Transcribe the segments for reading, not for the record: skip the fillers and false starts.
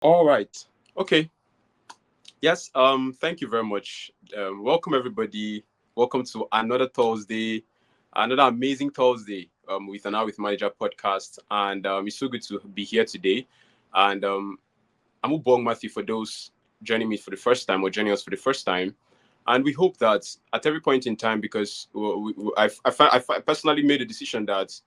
All right. Okay. Yes. Thank you very much. Welcome everybody. Welcome to another Thursday, another amazing Thursday. With an Hour with Manager podcast, and it's so good to be here today. And I'm Ubong Matthew for those joining me for the first time or joining us for the first time. And we hope that at every point in time, because I personally made a decision that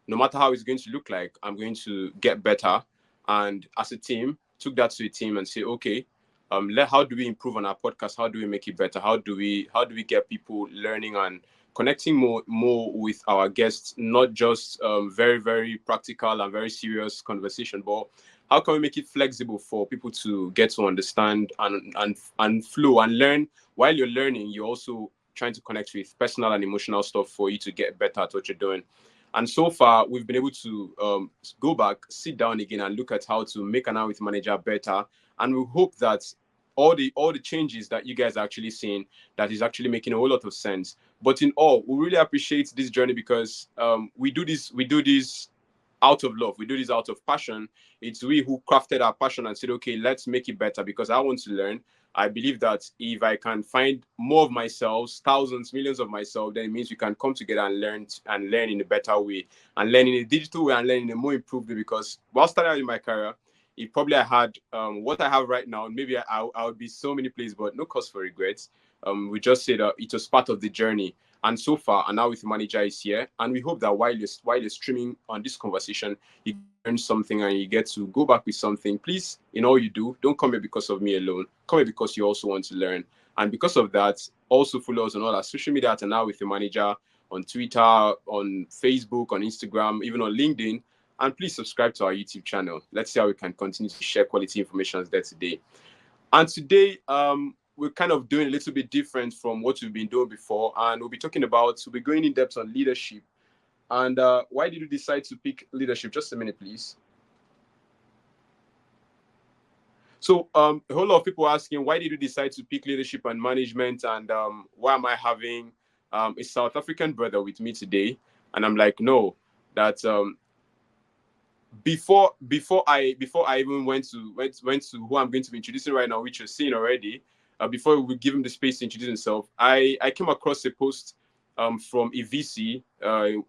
no matter how it's going to look like, I'm going to get better. And as a team, took that to a team and say, okay, how do we improve on our podcast? How do we make it better? How do we get people learning and connecting more with our guests? Not just very very practical and very serious conversation, but how can we make it flexible for people to get to understand and flow and learn? While you're learning, you're also trying to connect with personal and emotional stuff for you to get better at what you're doing. And so far, we've been able to go back, sit down again, and look at how to make an Hour with Manager better. And we hope that all the changes that you guys are actually seeing, that is actually making a whole lot of sense. But in all, we really appreciate this journey because we do this out of love. We do this out of passion. It's we who crafted our passion and said, okay, let's make it better because I want to learn. I believe that if I can find more of myself, thousands, millions of myself, then it means we can come together and learn in a better way and learn in a digital way and learn in a more improved way. Because while starting out in my career, if probably I had what I have right now, maybe I would be so many places, but no cause for regrets. We just say that it was part of the journey. And so far, and now with the manager is here, and we hope that while you're streaming on this conversation, you learn something and you get to go back with something. Please, in all you do, don't come here because of me alone. Come here because you also want to learn. And because of that, also follow us on all our social media at Now with the Manager on Twitter, on Facebook, on Instagram, even on LinkedIn. And please subscribe to our YouTube channel. Let's see how we can continue to share quality information there today. And today, we're kind of doing a little bit different from what we've been doing before. And we'll be going in depth on leadership. And why did you decide to pick leadership? Just a minute, please. So a whole lot of people are asking, why did you decide to pick leadership and management? And why am I having a South African brother with me today? And I'm like, no, that before I even went to who I'm going to be introducing right now, which you're seeing already, before we give him the space to introduce himself, I came across a post from a VC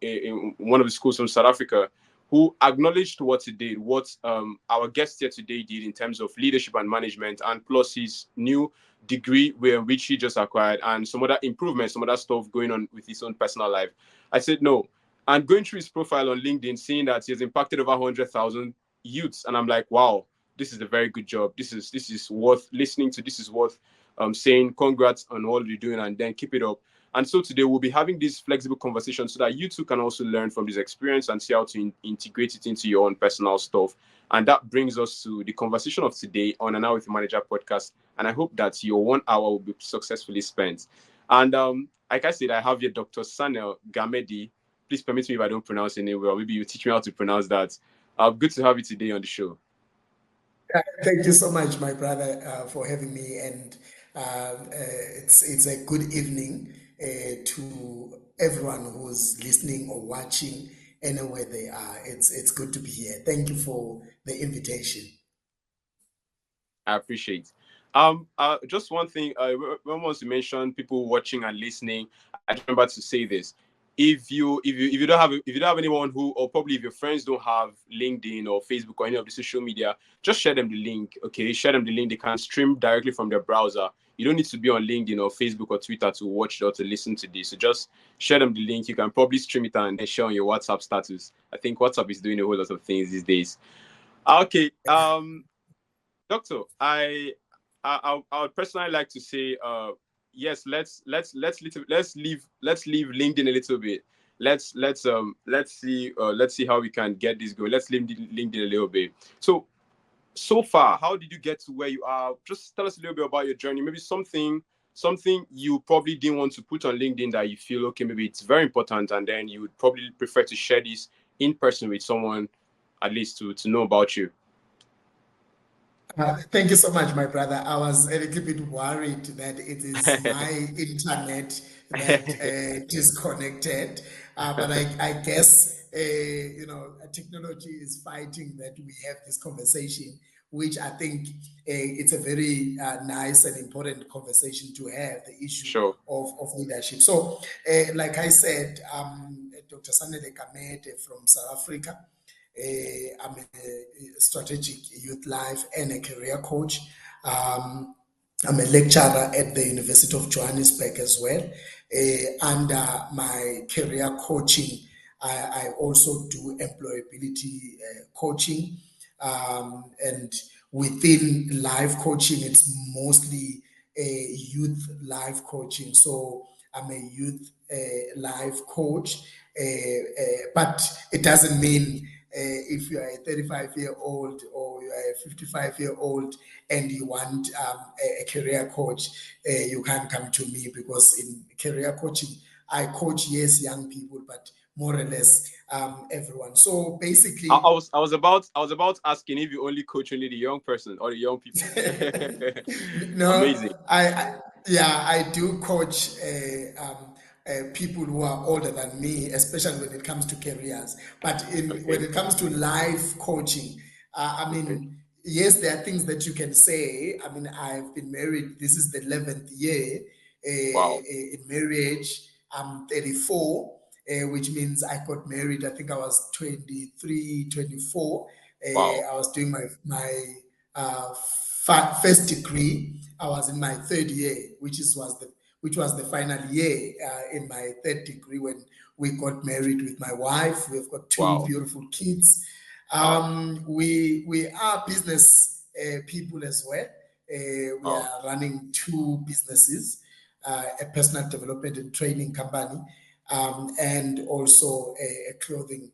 in one of the schools from South Africa, who acknowledged what he did, what our guest here today did in terms of leadership and management, and plus his new degree which he just acquired, and some other improvements, some other stuff going on with his own personal life. I said no, and going through his profile on LinkedIn, seeing that he has impacted over 100,000 youths, and I'm like, wow, this is a very good job. This is worth listening to. This is worth saying congrats on all you're doing, and then keep it up. And so today we'll be having this flexible conversation so that you too can also learn from this experience and see how to integrate it into your own personal stuff. And that brings us to the conversation of today on an Hour with the Manager podcast. And I hope that your 1 hour will be successfully spent. And like I said, I have here Dr. Sanele Gamedi. Please permit me if I don't pronounce your name well. Maybe you teach me how to pronounce that. Good to have you today on the show. Thank you so much, my brother, for having me. And it's a good evening to everyone who's listening or watching anywhere they are. It's good to be here. Thank you for the invitation. I appreciate. Just one thing. When once you mentioned people watching and listening, I just remember to say this. If you don't have anyone who, or probably if your friends don't have LinkedIn or Facebook or any of the social media, just share them the link. Okay, share them the link. They can stream directly from their browser. You don't need to be on LinkedIn or Facebook or Twitter to watch or to listen to this. So just share them the link. You can probably stream it and then share on your WhatsApp status. I think WhatsApp is doing a whole lot of things these days. Okay. Doctor, I would personally like to say, yes, let's leave LinkedIn a little bit. Let's see how we can get this going. Let's leave LinkedIn a little bit. So far, how did you get to where you are? Just tell us a little bit about your journey. Maybe something you probably didn't want to put on LinkedIn that you feel okay, maybe it's very important, and then you would probably prefer to share this in person with someone, at least to know about you. Thank you so much, my brother. I was a little bit worried that it is my internet that disconnected, but I guess technology is fighting that we have this conversation which I think it's a very nice and important conversation to have, the issue Sure. of leadership. So, like I said, Dr. Sanele Kamete from South Africa. I'm a strategic youth life and a career coach. Um, I'm a lecturer at the University of Johannesburg as well. Under my career coaching, I also do employability coaching. And within life coaching, it's mostly a youth life coaching. So I'm a youth life coach, but it doesn't mean if you are a 35-year-old or you are a 55-year-old and you want a career coach, you can't come to me, because in career coaching, I coach, yes, young people, but more or less everyone. So basically, I was about asking if you only coach only the young person or the young people. no, Amazing. yeah, I do coach people who are older than me, especially when it comes to careers. But when Okay. it comes to life coaching, I Okay. mean, yes, there are things that you can say. I mean, I've been married. This is the 11th year Wow. in marriage. I'm 34, which means I got married. I think I was 23, 24. Wow. I was doing my first degree. I was in my third year, which was the final year in my third degree when we got married with my wife. We've got two Wow. beautiful kids. Wow. We are business people as well. We Wow. are running two businesses, a personal development and training company, and also a clothing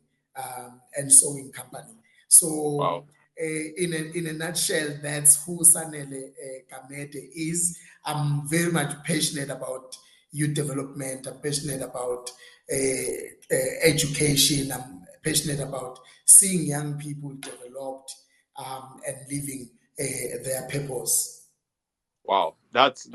and sewing company. So, Wow. in a nutshell, that's who Sanele Kamete is. I'm very much passionate about youth development. I'm passionate about education. I'm passionate about seeing young people developed and living their purpose. Wow, that's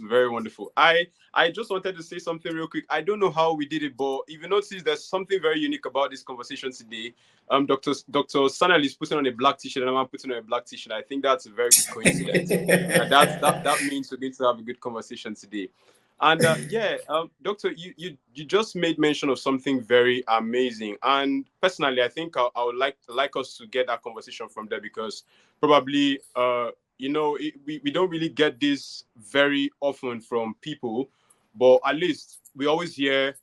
very wonderful. I just wanted to say something real quick. I don't know how we did it, but if you notice, there's something very unique about this conversation today. Doctor Sanal is putting on a black t-shirt, and I'm putting on a black t-shirt. I think that's a very good coincidence. That means we're going to have a good conversation today. And yeah, Doctor, you just made mention of something very amazing. And personally, I think I would like us to get that conversation from there, because probably we don't really get this very often from people, but at least we always hear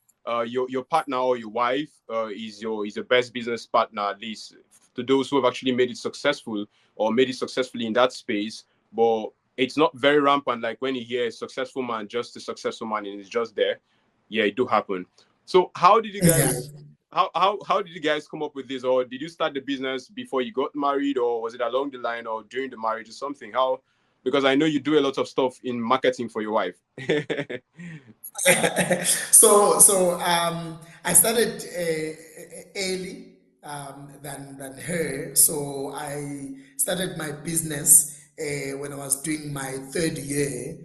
your partner or your wife is your best business partner, at least to those who have actually made it successful or made it successfully in that space. But it's not very rampant like when you hear a successful man, just a successful man, and it's just there. Yeah, it do happen. So how did you Yeah. guys how did you guys come up with this, or did you start the business before you got married, or was it along the line or during the marriage or something? How, because I know you do a lot of stuff in marketing for your wife. So I started early than her. So I started my business when I was doing my third year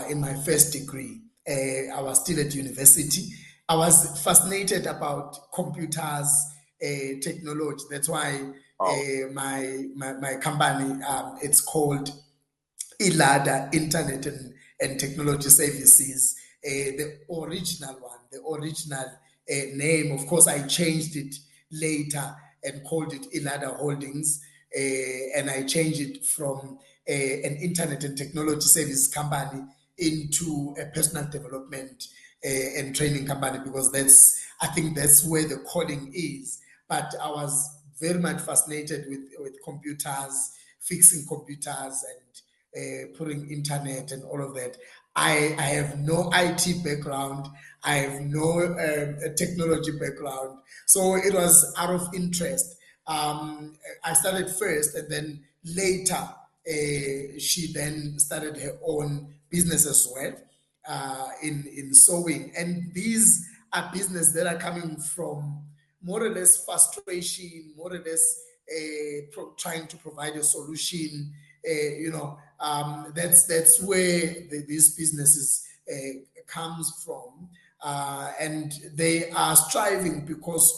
in my first degree. I was still at university. I was fascinated about computers, technology. That's why Wow. my company, it's called ILADA, Internet and Technology Services, the original one, the original name. Of course, I changed it later and called it ILADA Holdings, and I changed it from an Internet and Technology Services company into a personal development and training company, because I think that's where the calling is. But I was very much fascinated with computers, fixing computers, and putting internet and all of that. I have no IT background. I have no technology background. So it was out of interest. I started first, and then later she then started her own business as well in sewing. And these are business that are coming from more or less frustration, more or less trying to provide a solution. That's where these businesses comes from, and they are striving because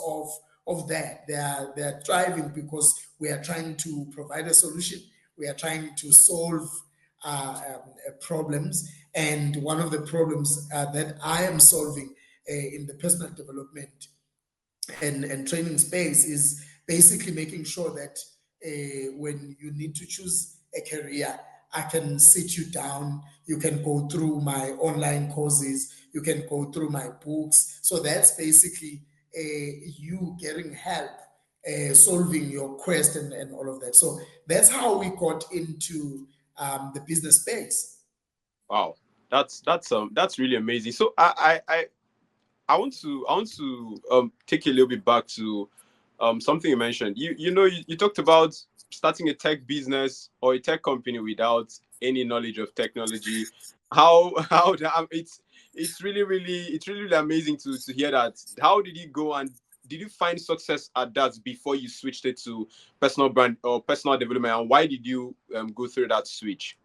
of that. They are thriving because we are trying to provide a solution. we are trying to solve problems. And one of the problems that I am solving in the personal development and training space is basically making sure that when you need to choose a career, I can sit you down. You can go through my online courses. You can go through my books. So that's basically you getting help, solving your quest and all of that. So that's how we got into the business space. Wow, that's really amazing. So I want to take you a little bit back to something you mentioned. You talked about starting a tech business or a tech company without any knowledge of technology. How it's really amazing to hear that. How did you go, and did you find success at that before you switched it to personal brand or personal development, and why did you go through that switch?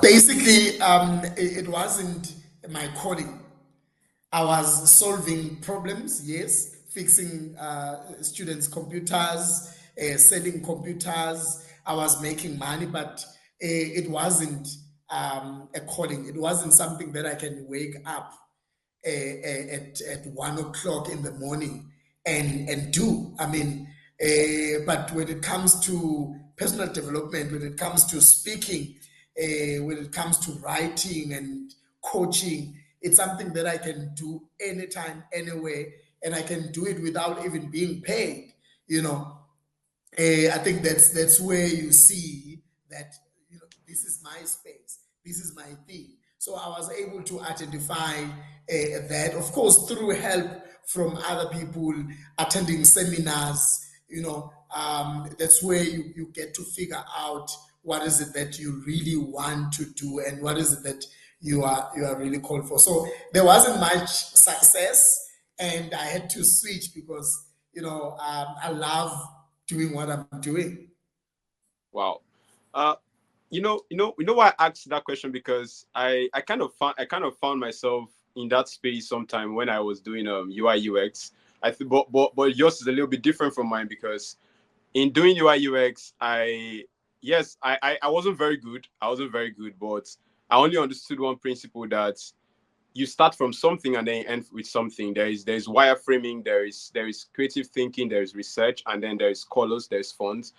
Basically, it wasn't my calling. I was solving problems, yes, fixing students' computers, selling computers. I was making money, but it wasn't a calling. It wasn't something that I can wake up at 1 o'clock in the morning and do. I mean, but when it comes to personal development, when it comes to speaking, when it comes to writing and coaching, it's something that I can do anytime, anywhere, and I can do it without even being paid. You know, I think that's where you see that this is my space, this is my thing. So I was able to identify that, of course, through help from other people, attending seminars. That's where you get to figure out what is it that you really want to do and what is it that you are really called for. So there wasn't much success, and I had to switch because I love doing what I'm doing. Wow. Uh, why I asked that question, because I kind of found myself in that space sometime when I was doing UI UX. I think, but yours is a little bit different from mine, because in doing UI UX, yes, I wasn't very good. I wasn't very good, but I only understood one principle, that you start from something and then you end with something. There is wireframing, there is creative thinking, there is research, and then there is colors, there's fonts.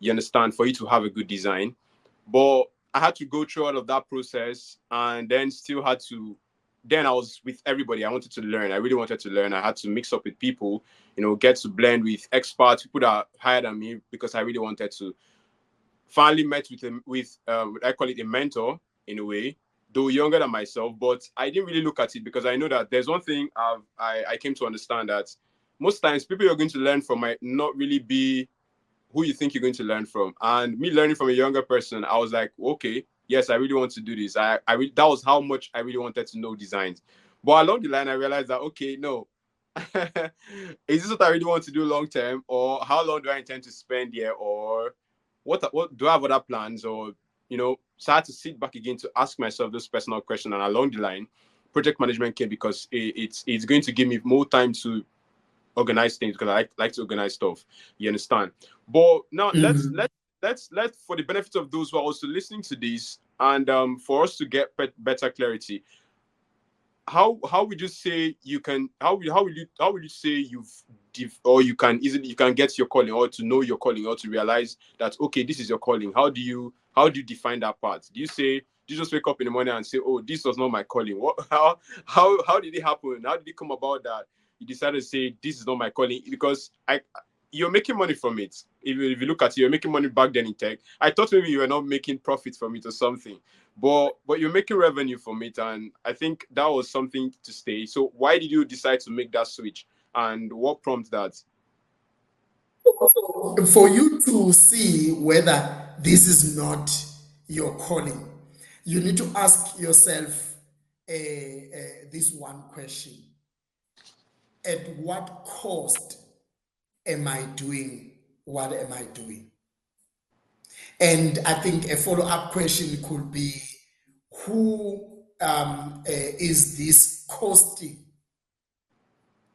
You understand, for you to have a good design. But I had to go through all of that process, and then still had to. Then I was with everybody. I wanted to learn. I really wanted to learn. I had to mix up with people, get to blend with experts, people that are higher than me, because I really wanted to. Finally met with I call it a mentor, in a way, though younger than myself. But I didn't really look at it, because I know that there's one thing I came to understand, that most times people you're going to learn from might not really be who you think you're going to learn from. And me learning from a younger person, I was like, okay, yes, I really want to do this. That was how much I really wanted to know designs. But along the line, I realized that, okay, no, is this what I really want to do long term, or how long do I intend to spend here, or what do I have other plans, or so I had to sit back again to ask myself those personal questions. And along the line, project management came, because it's going to give me more time to organize things, because I like to organize stuff. You understand? But now Mm. let's for the benefit of those who are also listening to this, and for us to get better clarity, how would you say you can how would you say or you can get your calling, or to know your calling, or to realize that, okay, this is your calling? How do you define that part? Do you just wake up in the morning and say, oh, this was not my calling? What how did it happen? How did it come about that you decided to say, this is not my calling? Because you're making money from it. If you look at it, you're making money back then in tech. I thought maybe you were not making profit from it or something, but you're making revenue from it, and I think that was something to stay. So why did you decide to make that switch, and what prompted that? For you to see whether this is not your calling, you need to ask yourself this one question: at what cost am I doing what am I doing? And I think a follow-up question could be, who is this costing?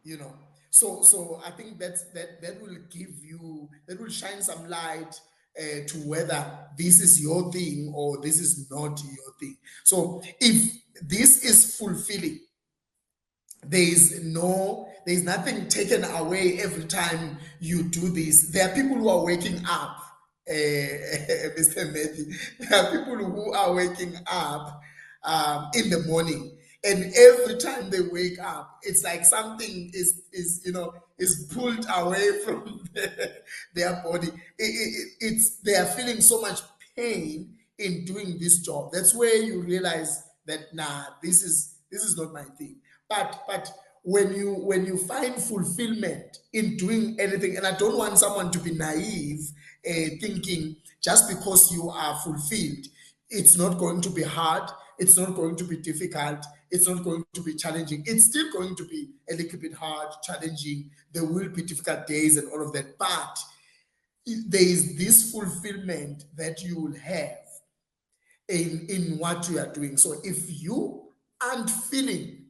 you know so I think that will give you, that will shine some light to whether this is your thing or this is not your thing. So if this is fulfilling, there's nothing taken away every time you do this. There are people who are waking up, Mr. Matthew. There are people who are waking up in the morning, and every time they wake up, it's like something is pulled away from their body. It's they are feeling so much pain in doing this job. That's where you realize that this is not my thing. But when you find fulfillment in doing anything, and I don't want someone to be naive, thinking just because you are fulfilled, it's not going to be hard, it's not going to be difficult, it's not going to be challenging. It's still going to be a little bit hard, challenging. There will be difficult days and all of that, but there is this fulfillment that you will have in what you are doing. So if you aren't feeling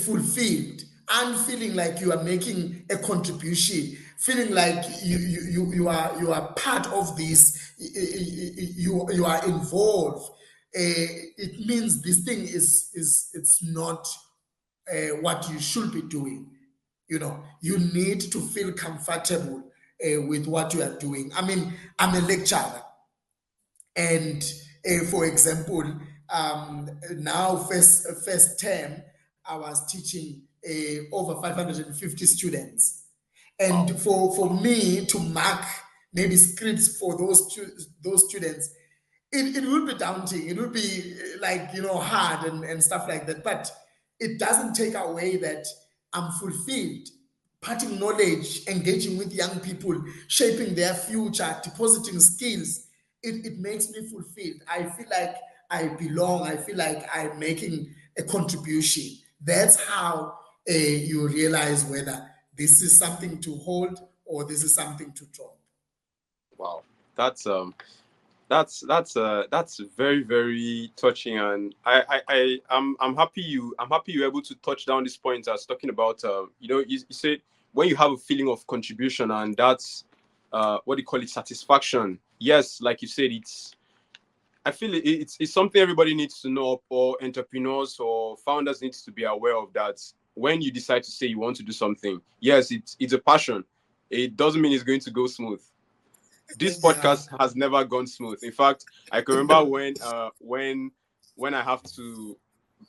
fulfilled and feeling like you are making a contribution, feeling like you are part of this, you are involved, it means this thing is it's not what you should be doing. You need to feel comfortable with what you are doing. I mean, I'm a lecturer, and for example, now first term, I was teaching over 550 students, and for me to mark maybe scripts for those students, it will be daunting. It will be like hard and stuff like that. But it doesn't take away that I'm fulfilled, imparting knowledge, engaging with young people, shaping their future, depositing skills. It makes me fulfilled. I feel like I belong. I feel like I'm making a contribution. That's how you realize whether this is something to hold or this is something to drop. Wow, that's very, very touching, and I'm happy you're able to touch down this point as talking about you said when you have a feeling of contribution, and that's what do you call it, satisfaction. Yes, like you said, I feel it's something everybody needs to know, or entrepreneurs or founders needs to be aware of, that when you decide to say you want to do something, yes, it's a passion. It doesn't mean it's going to go smooth. This Yeah. podcast has never gone smooth. In fact, I can remember when I have to,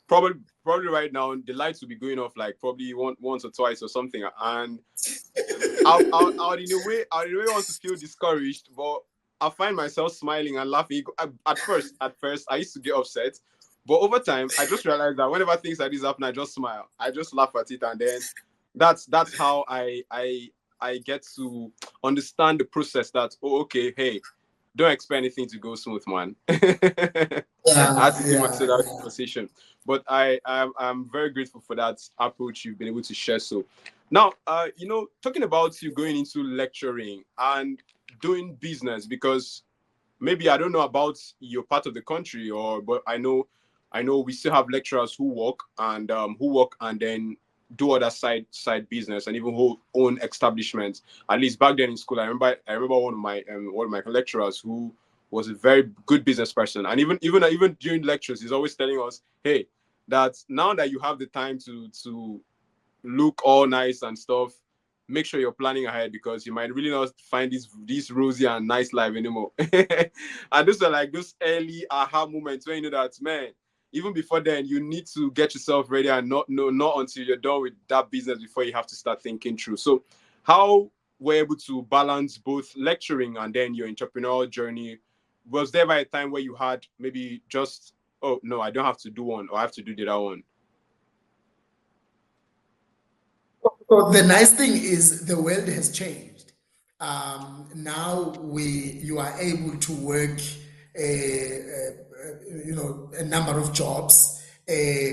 probably right now the lights will be going off like probably once or twice or something, and I would in a way want to feel discouraged, but I find myself smiling and laughing. At first, I used to get upset, but over time, I just realized that whenever things like this happen, I just smile. I just laugh at it, and then that's how I get to understand the process. That, oh, okay, hey, don't expect anything to go smooth, man. I Yeah, had to give yeah, myself that yeah. conversation, but I'm very grateful for that approach you've been able to share. So now, talking about you going into lecturing and doing business, because maybe I don't know about your part of the country, but I know we still have lecturers who work and then do other side business, and even who own establishments. At least back then in school, I remember one of my lecturers who was a very good business person, and even during lectures, he's always telling us, hey, that now that you have the time to look all nice and stuff, make sure you're planning ahead, because you might really not find this rosy and nice life anymore. And those are like those early aha moments when you know that, man, even before then, you need to get yourself ready, and not until you're done with that business before you have to start thinking through. So how were you able to balance both lecturing and then your entrepreneurial journey? Was there ever a time where you had maybe just, oh no, I don't have to do one, or I have to do the other one? So the nice thing is the world has changed. Now you are able to work, a number of jobs.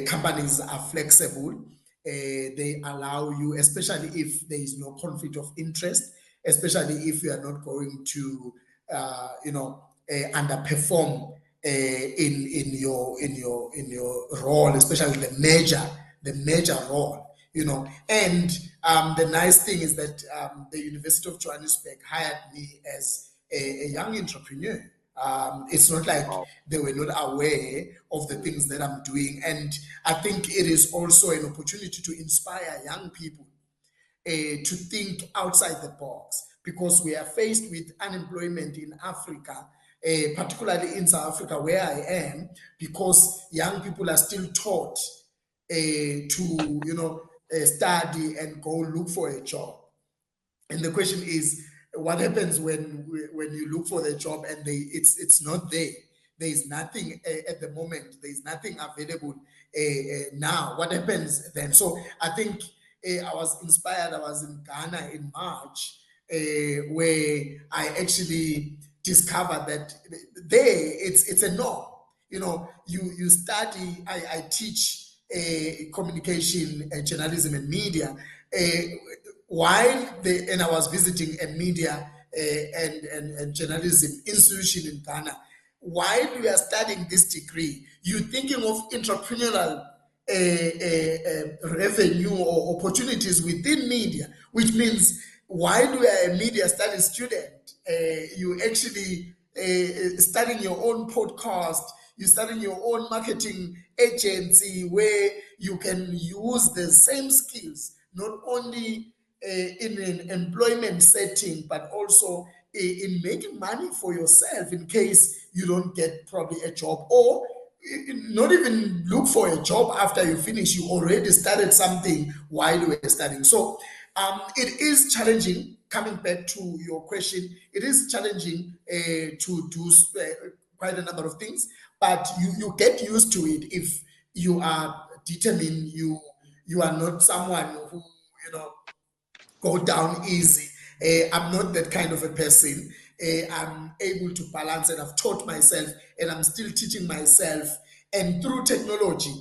Companies are flexible. They allow you, especially if there is no conflict of interest, especially if you are not going to, underperform in your role, especially the major role. And the nice thing is that the University of Johannesburg hired me as a young entrepreneur. It's not like Wow. they were not aware of the things that I'm doing. And I think it is also an opportunity to inspire young people to think outside the box, because we are faced with unemployment in Africa, particularly in South Africa, where I am, because young people are still taught to, study and go look for a job. And the question is, what happens when you look for the job and it's not there? There is nothing at the moment. There is nothing available now. What happens then? So I think I was inspired. I was in Ghana in March, where I actually discovered that there it's a norm. You study. I teach communication, journalism, and media. And I was visiting a media and journalism institution in Ghana. While we are studying this degree, you're thinking of entrepreneurial revenue or opportunities within media, which means while you are a media studies student, you actually studying your own podcast, you're starting your own marketing agency where you can use the same skills, not only in an employment setting, but also in making money for yourself in case you don't get probably a job, or not even look for a job after you finish. You already started something while you were studying. So it is challenging. Coming back to your question, it is challenging to do quite a number of things, but you get used to it if you are determined. You are not someone who go down easy. I'm not that kind of a person. I'm able to balance, and I've taught myself, and I'm still teaching myself. And through technology,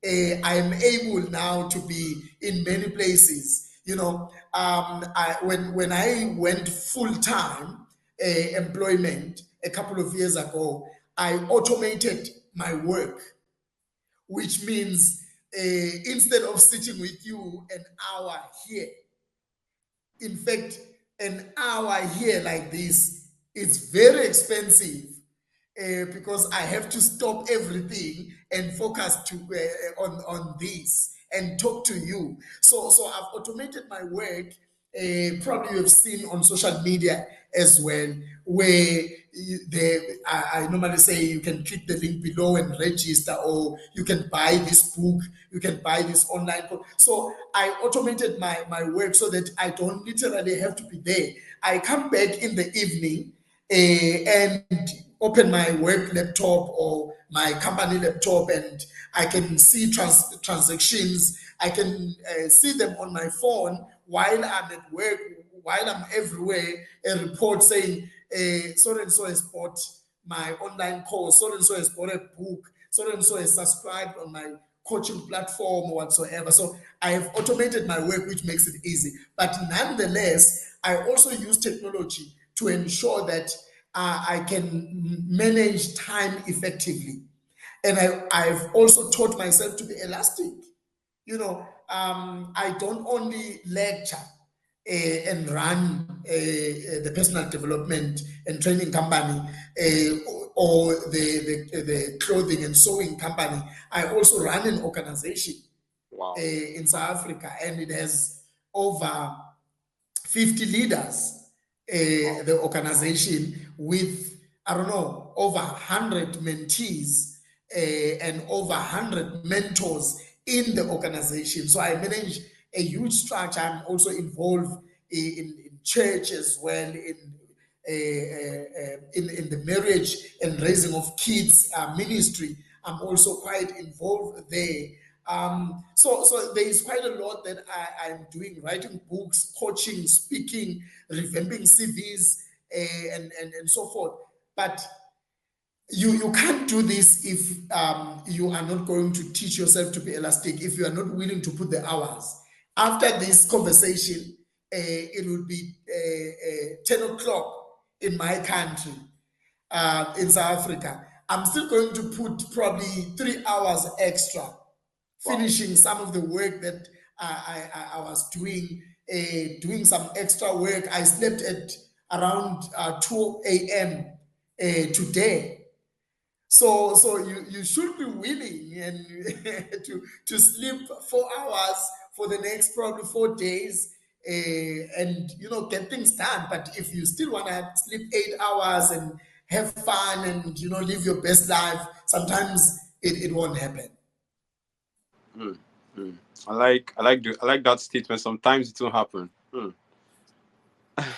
I am able now to be in many places. When I went full time employment a couple of years ago, I automated my work, which means instead of sitting with you an hour here, in fact, an hour here like this is very expensive, because I have to stop everything and focus on this and talk to you. So I've automated my work. Probably you've seen on social media as well, where I normally say you can click the link below and register, or you can buy this book, you can buy this online book. So I automated my work so that I don't literally have to be there. I come back in the evening and open my work laptop or my company laptop, and I can see transactions. I can see them on my phone while I'm at work, while I'm everywhere. A report saying so and so has bought my online course, so and so has bought a book, so and so has subscribed on my coaching platform or whatsoever. So I have automated my work, which makes it easy. But nonetheless, I also use technology to ensure that I can manage time effectively. And I've also taught myself to be elastic. I don't only lecture and run the personal development and training company, or the clothing and sewing company. I also run an organization Wow. in South Africa, and it has over 50 leaders, Wow. the organization, with, I don't know, over 100 mentees, and over 100 mentors in the organization. So I manage a huge structure. I'm also involved in church as well, in the marriage and raising of kids ministry. I'm also quite involved there. So there is quite a lot that I'm doing: writing books, coaching, speaking, revamping CVs, and so forth. But you can't do this if you are not going to teach yourself to be elastic, if you are not willing to put the hours. After this conversation, it will be 10 o'clock in my country, in South Africa. I'm still going to put probably 3 hours extra, Wow. finishing some of the work that I was doing some extra work. I slept at around 2 a.m. Today. So you should be willing and to sleep 4 hours for the next probably 4 days, and get things done. But if you still want to sleep 8 hours and have fun and live your best life, sometimes it won't happen. Mm, mm. I like that statement. Sometimes it won't happen.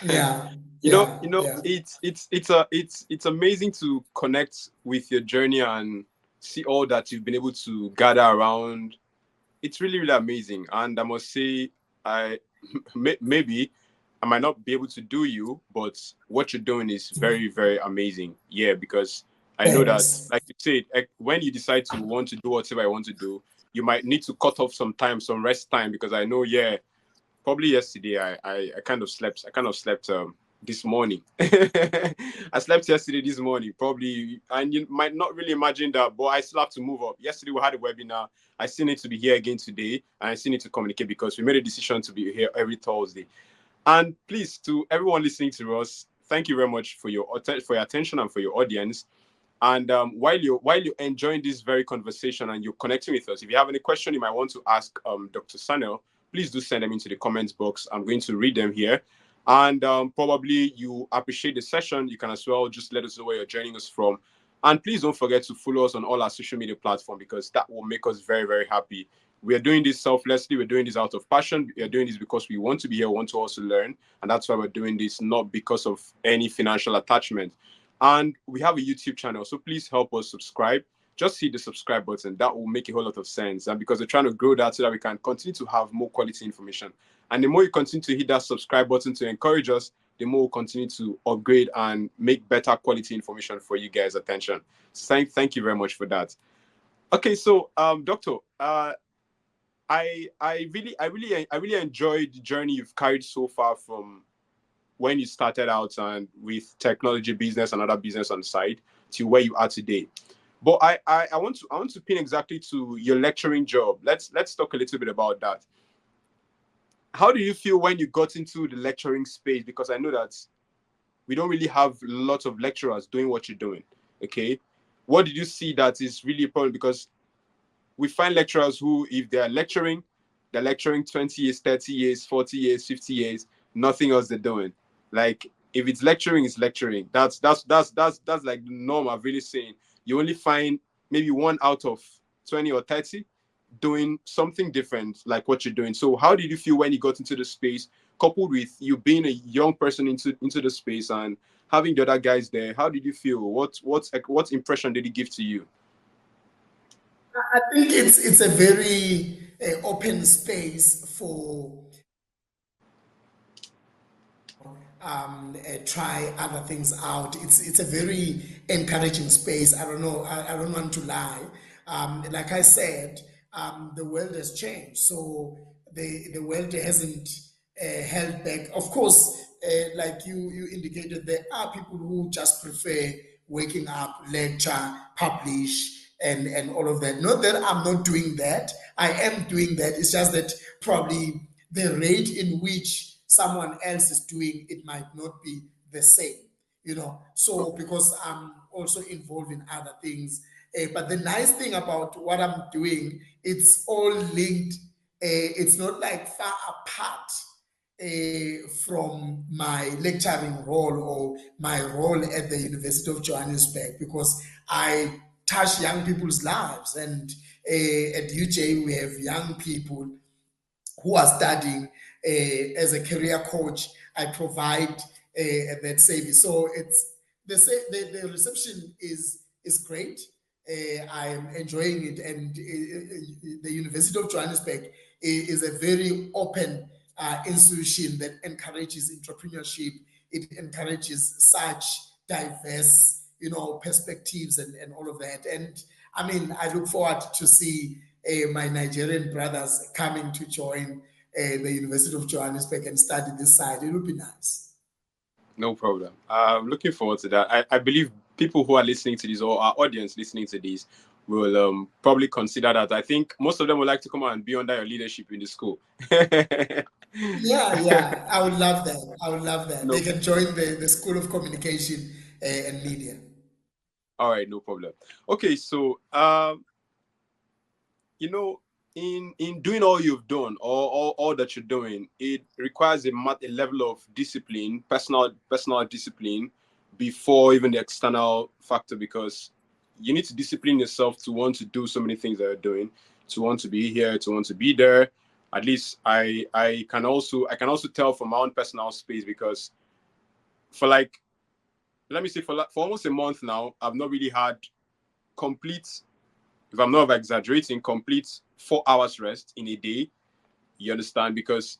Yeah, yeah, yeah. It's amazing to connect with your journey and see all that you've been able to gather around. It's really, really amazing. And I must say, I maybe I might not be able to do you, but what you're doing is very, very amazing. Yeah, because I know that, Thanks. like you said, when you decide to want to do whatever I want to do, you might need to cut off some time, some rest time, because I know, yeah, probably yesterday I kind of slept. I kind of slept this morning. I slept yesterday this morning, probably, and you might not really imagine that, but I still have to move up. Yesterday we had a webinar. I still need to be here again today, and I still need to communicate because we made a decision to be here every Thursday. And please, to everyone listening to us, thank you very much for your attention and for your audience. And while you're enjoying this very conversation and you're connecting with us, if you have any question you might want to ask Dr. Sanel, please do send them into the comments box. I'm going to read them here. And probably you appreciate the session, you can as well just let us know where you're joining us from. And please don't forget to follow us on all our social media platforms because that will make us very, very happy. We are doing this selflessly. We're doing this out of passion. We are doing this because we want to be here, we want to also learn. And that's why we're doing this, not because of any financial attachment. And we have a YouTube channel, so please help us subscribe. Just hit the subscribe button. That will make a whole lot of sense. And because we're trying to grow that so that we can continue to have more quality information. And the more you continue to hit that subscribe button to encourage us, the more we'll continue to upgrade and make better quality information for you guys' attention. So thank you very much for that. Okay, so Doctor, I really enjoyed the journey you've carried so far from when you started out and with technology business and other business on the side to where you are today. But I want to pin exactly to your lecturing job. Let's talk a little bit about that. How do you feel when you got into the lecturing space? Because I know that we don't really have lots of lecturers doing what you're doing. Okay. What did you see that is really important? Because we find lecturers who, if they're lecturing 20 years, 30 years, 40 years, 50 years, nothing else they're doing. Like, if it's lecturing, it's lecturing. That's like the norm. I'm really saying you only find maybe one out of 20 or 30 doing something different like what you're doing. So how did you feel when you got into the space, coupled with you being a young person into the space and having the other guys there? How did you feel? What impression did it give to you? I think it's a very open space for try other things out. It's a very encouraging space. I don't know. I don't want to lie. Like I said, the world has changed, so the world hasn't held back. Of course, like you indicated, there are people who just prefer waking up, lecture, publish. And all of that. Not that I'm not doing that. I am doing that. It's just that probably the rate in which someone else is doing it might not be the same, so because I'm also involved in other things. But the nice thing about what I'm doing, it's all linked. It's not like far apart from my lecturing role or my role at the University of Johannesburg, because I touch young people's lives. And at UJ, we have young people who are studying. As a career coach, I provide that service. So it's the reception is great. I'm enjoying it, and the University of Johannesburg is a very open institution that encourages entrepreneurship. It encourages such diverse, perspectives and all of that. And I mean, I look forward to see my Nigerian brothers coming to join the University of Johannesburg and study this side. It would be nice. No problem. I'm looking forward to that. I believe people who are listening to this, or our audience listening to this, will probably consider that. I think most of them would like to come out and be under your leadership in the school. Yeah, I would love that. I would love that. They No, can join the School of Communication and Media. all right, no problem. Okay, so you know, in doing all you've done, or all that you're doing, it requires a level of discipline, personal discipline, before even the external factor, because you need to discipline yourself to want to do so many things that you're doing, to want to be here, to want to be there. At least I can also tell from my own personal space, because for like, let me say, for almost a month now, I've not really had complete, if I'm not exaggerating, complete 4 hours rest in a day. You understand? Because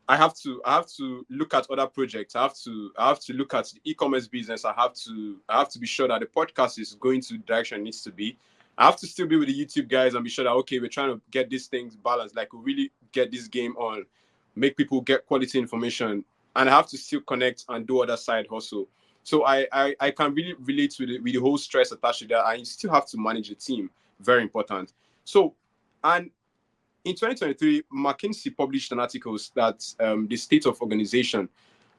I have to look at other projects. I have to look at the e-commerce business. I have to be sure that the podcast is going to the direction it needs to be. I have to still be with the YouTube guys and be sure that, okay, we're trying to get these things balanced, like we really get this game on, make people get quality information, and I have to still connect and do other side hustle. So I can really relate with the whole stress attached to that. I still have to manage the team. Very important. So, and in 2023, McKinsey published an article that the state of organization,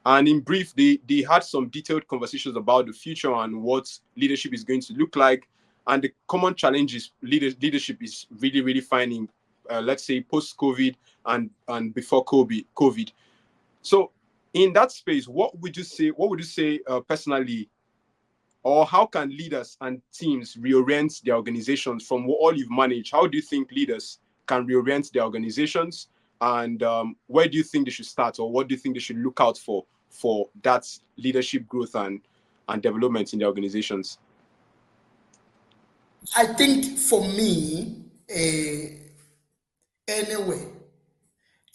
and in brief, they had some detailed conversations about the future and what leadership is going to look like, and the common challenges leadership is really, really finding, let's say, post-COVID and before COVID. So, in that space, what would you say? What would you say personally, or how can leaders and teams reorient their organizations from all you've managed? How do you think leaders can reorient their organizations, and where do you think they should start, or what do you think they should look out for that leadership growth and development in their organizations? I think for me, anyway,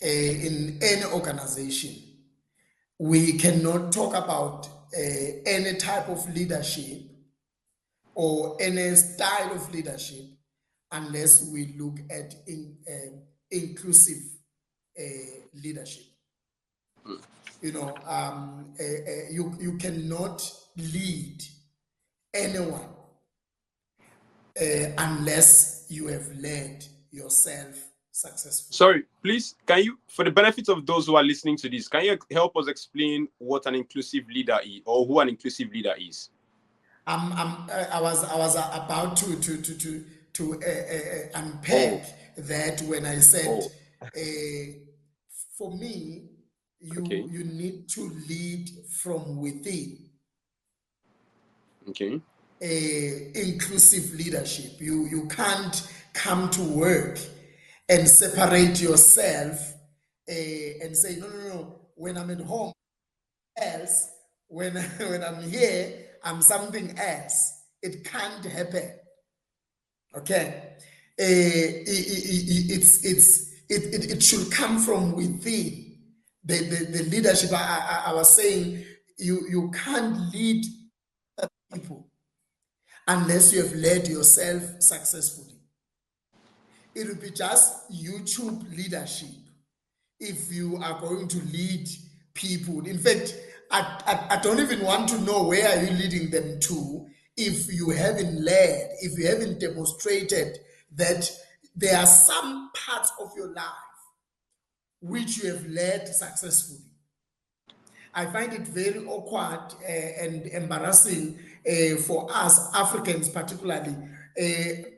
in any organization, we cannot talk about any type of leadership or any style of leadership unless we look at inclusive leadership. You cannot lead anyone unless you have led yourself successfully. Sorry, please, can you, for the benefit of those who are listening to this, can you help us explain what an inclusive leader is, or who an inclusive leader is? I was about to Oh, unpack that when I said, oh, for me, okay, you need to lead from within. okay, Inclusive leadership. You can't come to work and separate yourself and say, no. When I'm at home, else. When when I'm here, I'm something else. It can't happen. Okay. It should come from within. The leadership. I was saying, you can't lead people unless you have led yourself successfully. It will be just YouTube leadership if you are going to lead people. In fact, I don't even want to know where are you leading them to if you haven't led, if you haven't demonstrated that there are some parts of your life which you have led successfully. I find it very awkward and embarrassing for us Africans, particularly.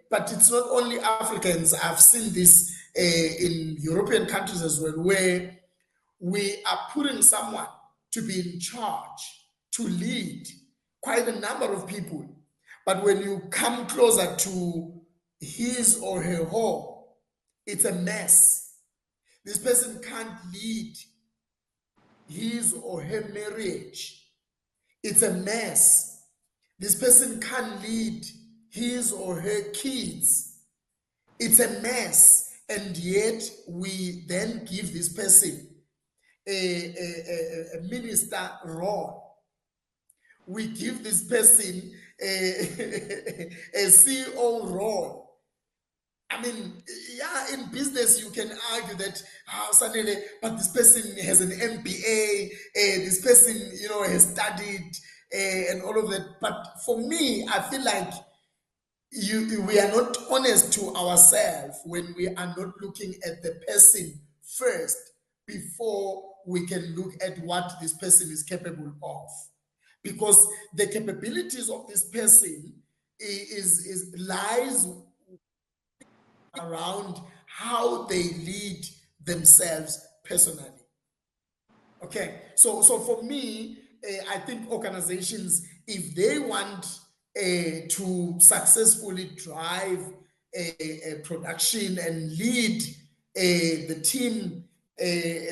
But it's not only Africans. I've seen this in European countries as well, where we are putting someone to be in charge, to lead quite a number of people. But when you come closer to his or her home, it's a mess. This person can't lead his or her marriage. It's a mess. This person can't lead his or her kids. It's a mess. And yet we then give this person a minister role. We give this person a CEO role. I mean, yeah, in business, you can argue that, Sanele, but this person has an MBA, this person, has studied and all of that. But for me, I feel like we are not honest to ourselves when we are not looking at the person first before we can look at what this person is capable of, because the capabilities of this person is lies around how they lead themselves personally. Okay, so for me, I think organizations, if they want to successfully drive a production and lead the team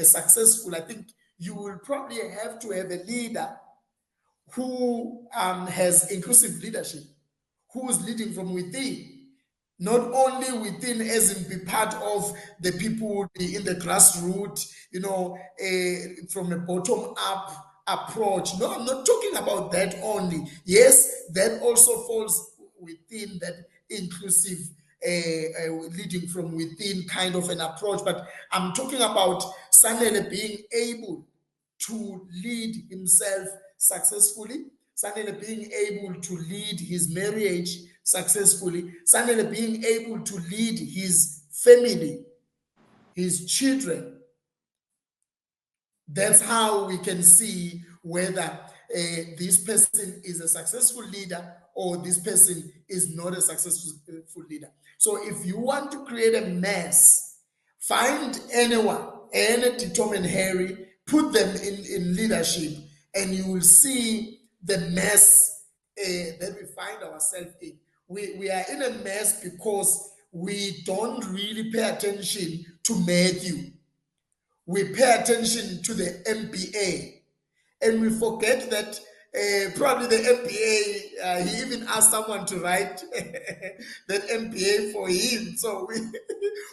successful, I think you will probably have to have a leader who has inclusive leadership, who is leading from within, not only within as in be part of the people in the grassroots, from a bottom up approach. No, I'm not talking about that only. Yes, that also falls within that inclusive leading from within kind of an approach, but I'm talking about Sanele being able to lead himself successfully, Sanele being able to lead his marriage successfully, Sanele being able to lead his family, his children. That's how we can see whether this person is a successful leader or this person is not a successful leader. So if you want to create a mess, find anyone, any Tom and Harry, put them in leadership, and you will see the mess that we find ourselves in. We are in a mess because we don't really pay attention to Matthew. We pay attention to the MBA, and we forget that probably the MBA, he even asked someone to write that MBA for him. So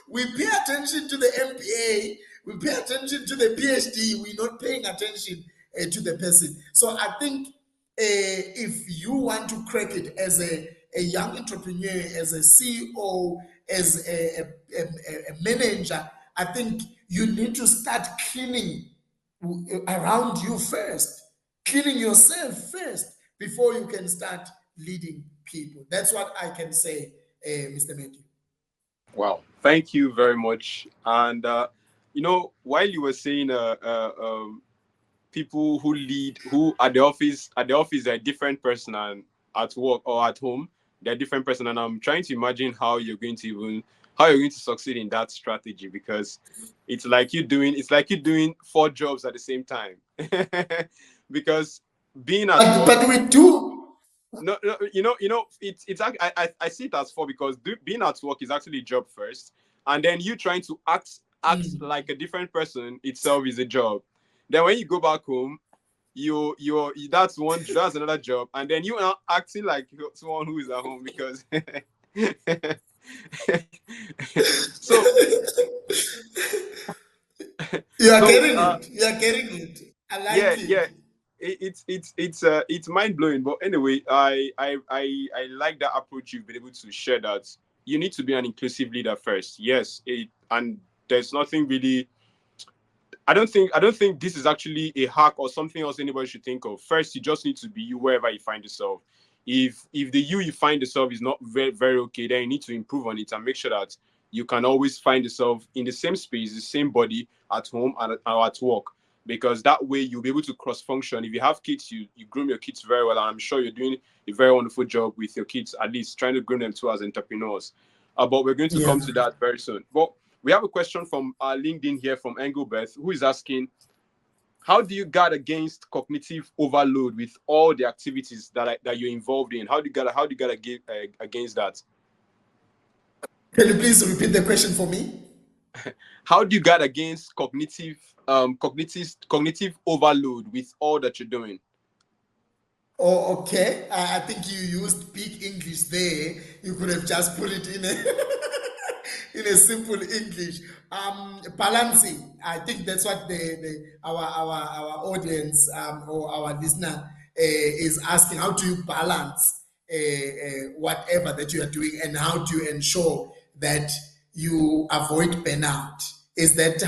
we pay attention to the MBA, we pay attention to the PhD, we're not paying attention to the person. So I think if you want to crack it as a young entrepreneur, as a CEO, as a manager, I think you need to start cleaning around you first, cleaning yourself first before you can start leading people. That's what I can say, Mr. Matthew. Wow, thank you very much. And while you were saying, people who lead, who at the office they're a different person, and at work or at home they're a different person. And I'm trying to imagine how you're going to succeed in that strategy, because it's like you doing four jobs at the same time. Because being at work, But we do. no, no, I see it as four, because being at work is actually a job first, and then you trying to act like a different person itself is a job. Then when you go back home, you that's another job, and then you are acting like you're someone who is at home, because so You are so getting it. You are getting it. I yeah, like it. yeah, it's mind blowing. But anyway, I like that approach you've been able to share, that you need to be an inclusive leader first. Yes, and there's nothing really. I don't think this is actually a hack or something else anybody should think of. First, you just need to be you wherever you find yourself. If the you find yourself is not very very okay, then you need to improve on it and make sure that you can always find yourself in the same space, the same body at home and or at work. Because that way you'll be able to cross function. If you have kids, you groom your kids very well, and I'm sure you're doing a very wonderful job with your kids, at least trying to groom them too as entrepreneurs. But we're going to Yeah. come to that very soon. But we have a question from LinkedIn here from Engelbert, who is asking, how do you guard against cognitive overload with all the activities that you're involved in? How do you guard against that? Can you please repeat the question for me? How do you guard against cognitive overload with all that you're doing? Oh, okay. I think you used big English there. You could have just put it in a in a simple English. Balancing. I think that's what our audience or our listener is asking. How do you balance whatever that you are doing, and how do you ensure that you avoid burnout? Is that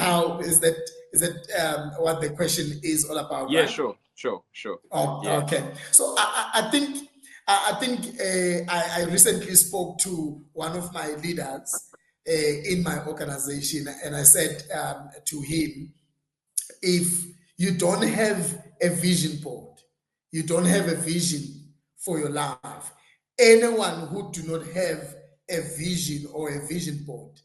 what the question is all about, Yeah, right? sure. Sure, sure. Oh, Yeah. okay. So I recently spoke to one of my leaders in my organization, and I said to him, if you don't have a vision board, you don't have a vision for your life. Anyone who do not have a vision or a vision board,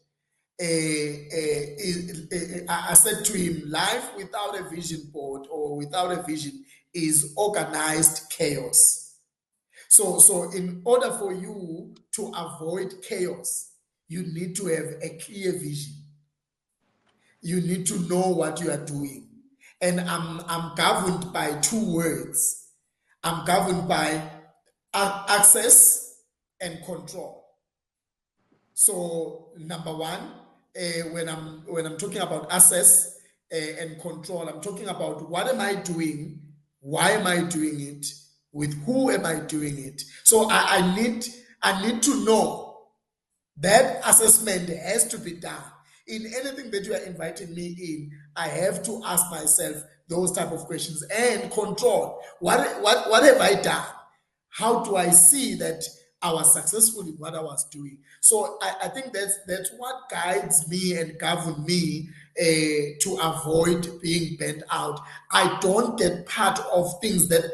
I said to him, life without a vision board or without a vision is organized chaos. So in order for you to avoid chaos, you need to have a clear vision. You need to know what you are doing. And I'm governed by two words. I'm governed by access and control. So number one, when I'm talking about access and control, I'm talking about what am I doing, why am I doing it, with who am I doing it. So I need to know that assessment has to be done. In anything that you are inviting me in, I have to ask myself those type of questions and control. What have I done? How do I see that I was successful in what I was doing? So I think that's what guides me and govern me to avoid being bent out. I don't get part of things that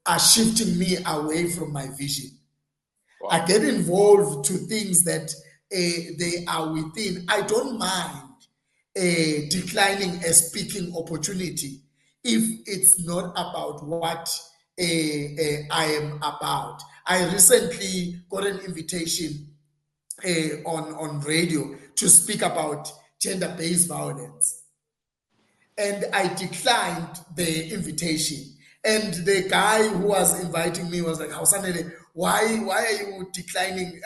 are shifting me away from my vision. I Wow. get involved to things that they are within. I don't mind declining a speaking opportunity if it's not about what I am about. I recently got an invitation on radio to speak about gender-based violence, and I declined the invitation. And the guy who was inviting me was like, "How Sanele, why are you declining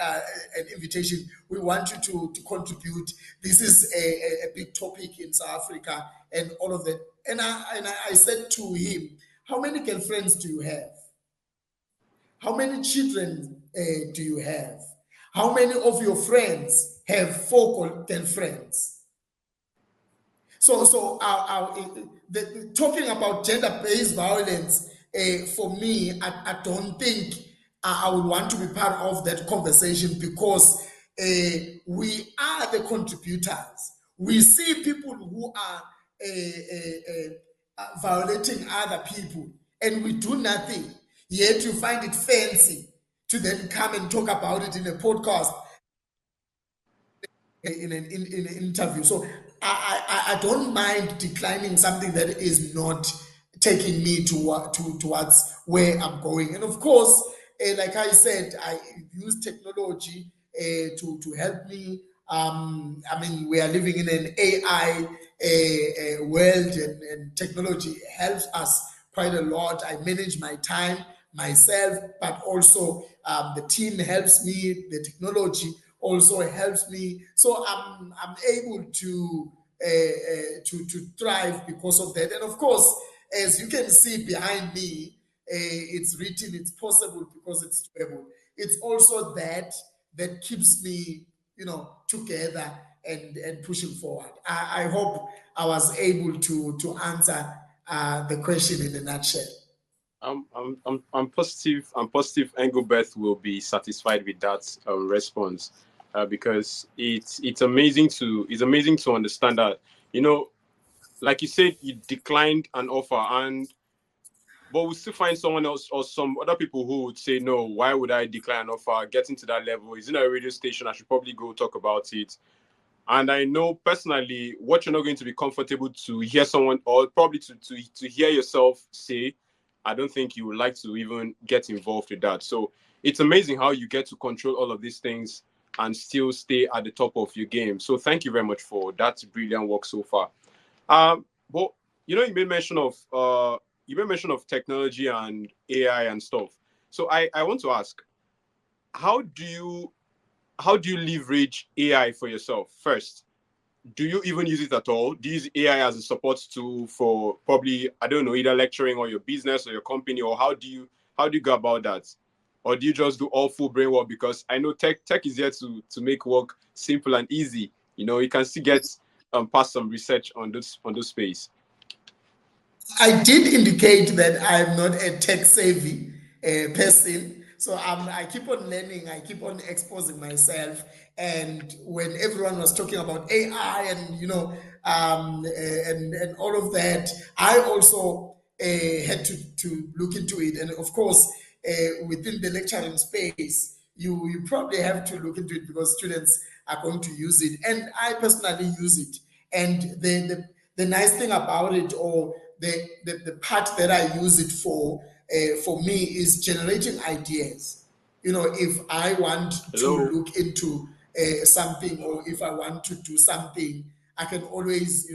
an invitation? We want you to contribute. This is a big topic in South Africa and all of that." And I said to him, "How many girlfriends do you have? How many children do you have? How many of your friends have four girlfriends?" Talking about gender-based violence, for me, I don't think I would want to be part of that conversation because we are the contributors. We see people who are violating other people, and we do nothing. Yet you find it fancy to then come and talk about it in a podcast, in an interview. So I don't mind declining something that is not taking me towards where I'm going. And of course, like I said, I use technology to help me. I mean, we are living in an AI world, and technology helps us quite a lot. I manage my time myself, but also the team helps me. The technology also helps me, so I'm able to thrive because of that. And of course, as you can see behind me, it's written, "It's possible because it's doable." It's also that keeps me, together and pushing forward. I hope I was able to answer the question in a nutshell. I'm positive. I'm positive. Engelbert will be satisfied with that response, because it's amazing to understand that, you know, like you said, you declined an offer, and but we still find someone else or some other people who would say, no, why would I decline an offer? Getting to that level, is in a radio station. I should probably go talk about it. And I know personally what you're not going to be comfortable to hear someone, or probably to hear yourself say. I don't think you would like to even get involved with that. So it's amazing how you get to control all of these things and still stay at the top of your game. So thank you very much for that brilliant work so far. But you made mention of technology and AI and stuff. So I want to ask, how do you how do you leverage AI for yourself first? Do you even use it at all? Do you use AI as a support tool for, probably, I don't know, either lecturing or your business or your company, or how do you go about that? Or do you just do all full brain work? Because I know tech is here to make work simple and easy. You can still get past some research on those space. I did indicate that I'm not a tech savvy person. So I keep on learning, I keep on exposing myself. And when everyone was talking about AI and, and all of that, I also had to look into it. And of course, within the lecturing space, you probably have to look into it because students are going to use it. And I personally use it. And the nice thing about it, or the part that I use it for me, is generating ideas. If I want to Hello. look into something, or if I want to do something, I can always,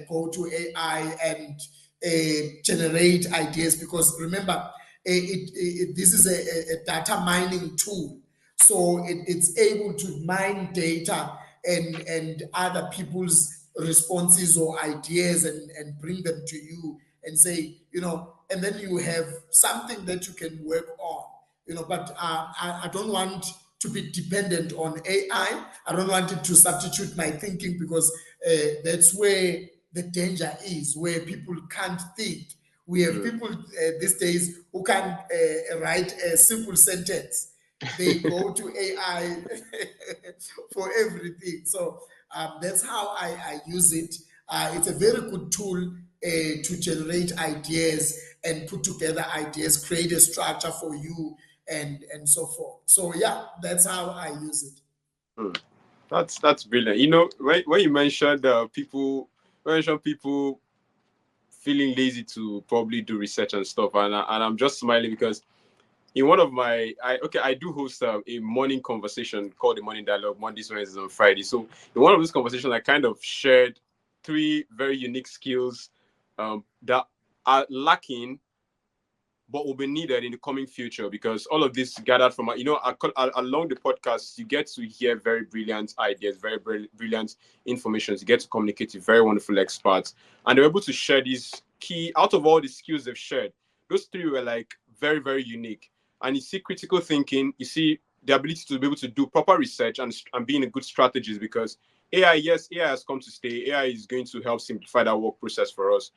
go to AI and generate ideas. Because remember, this is a data mining tool. So it's able to mine data and other people's responses or ideas, and bring them to you and say, and then you have something that you can work on. But I don't want to be dependent on AI. I don't want it to substitute my thinking, because that's where the danger is, where people can't think. We have Mm. people these days who can write a simple sentence. They go to AI for everything. So that's how I use it. It's a very good tool to generate ideas and put together ideas, create a structure for you, and so forth. So yeah, that's how I use it. Mm. That's brilliant. When you mentioned people feeling lazy to probably do research and stuff, and I'm just smiling because in one of I do host a morning conversation called the Morning Dialogue, Mondays, Wednesdays, and Fridays. So in one of those conversations, I kind of shared three very unique skills that are lacking but will be needed in the coming future, because all of this gathered from along the podcast, you get to hear very brilliant ideas, very brilliant information. You get to communicate with very wonderful experts, and they're able to share these key, out of all the skills they've shared, those three were like very, very unique. And you see critical thinking, you see the ability to be able to do proper research and being a good strategist, because AI, yes, AI has come to stay. AI is going to help simplify that work process for us.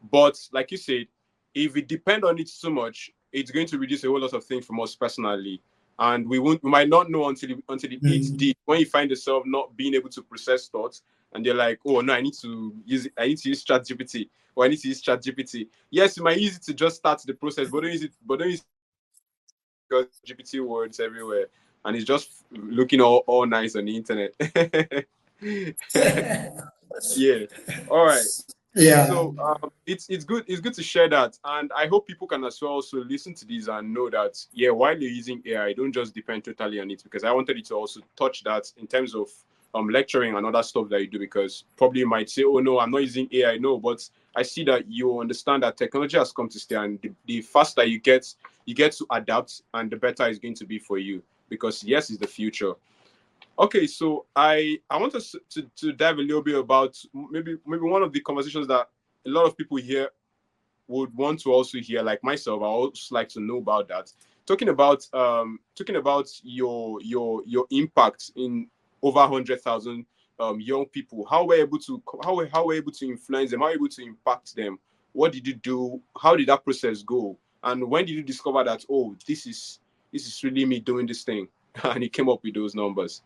But like you said, if we depend on it so much, it's going to reduce a whole lot of things from us personally. And we might not know until it hits Mm. deep. When you find yourself not being able to process thoughts, and they're like, oh no, I need to use ChatGPT, or I need to use ChatGPT. Yes, you might use it to just start the process, but don't use it because GPT words everywhere, and it's just looking all nice on the internet. Yeah. All right. Yeah. So it's good to share that, and I hope people can as well also listen to this and know that, yeah, while you're using AI, don't just depend totally on it, because I wanted you to also touch that in terms of lecturing and other stuff that you do, because probably you might say, oh no, I'm not using AI. No, but I see that you understand that technology has come to stay, and the faster you get to adapt, and the better it's going to be for you, because yes, it's the future. Okay, so I want us to dive a little bit about maybe one of the conversations that a lot of people here would want to also hear, like myself. I also like to know about that. Talking about your impact in over 100,000 young people. How we're able to influence them, how we're able to impact them. What did you do? How did that process go? And when did you discover that, oh, this is really me doing this thing, and you came up with those numbers?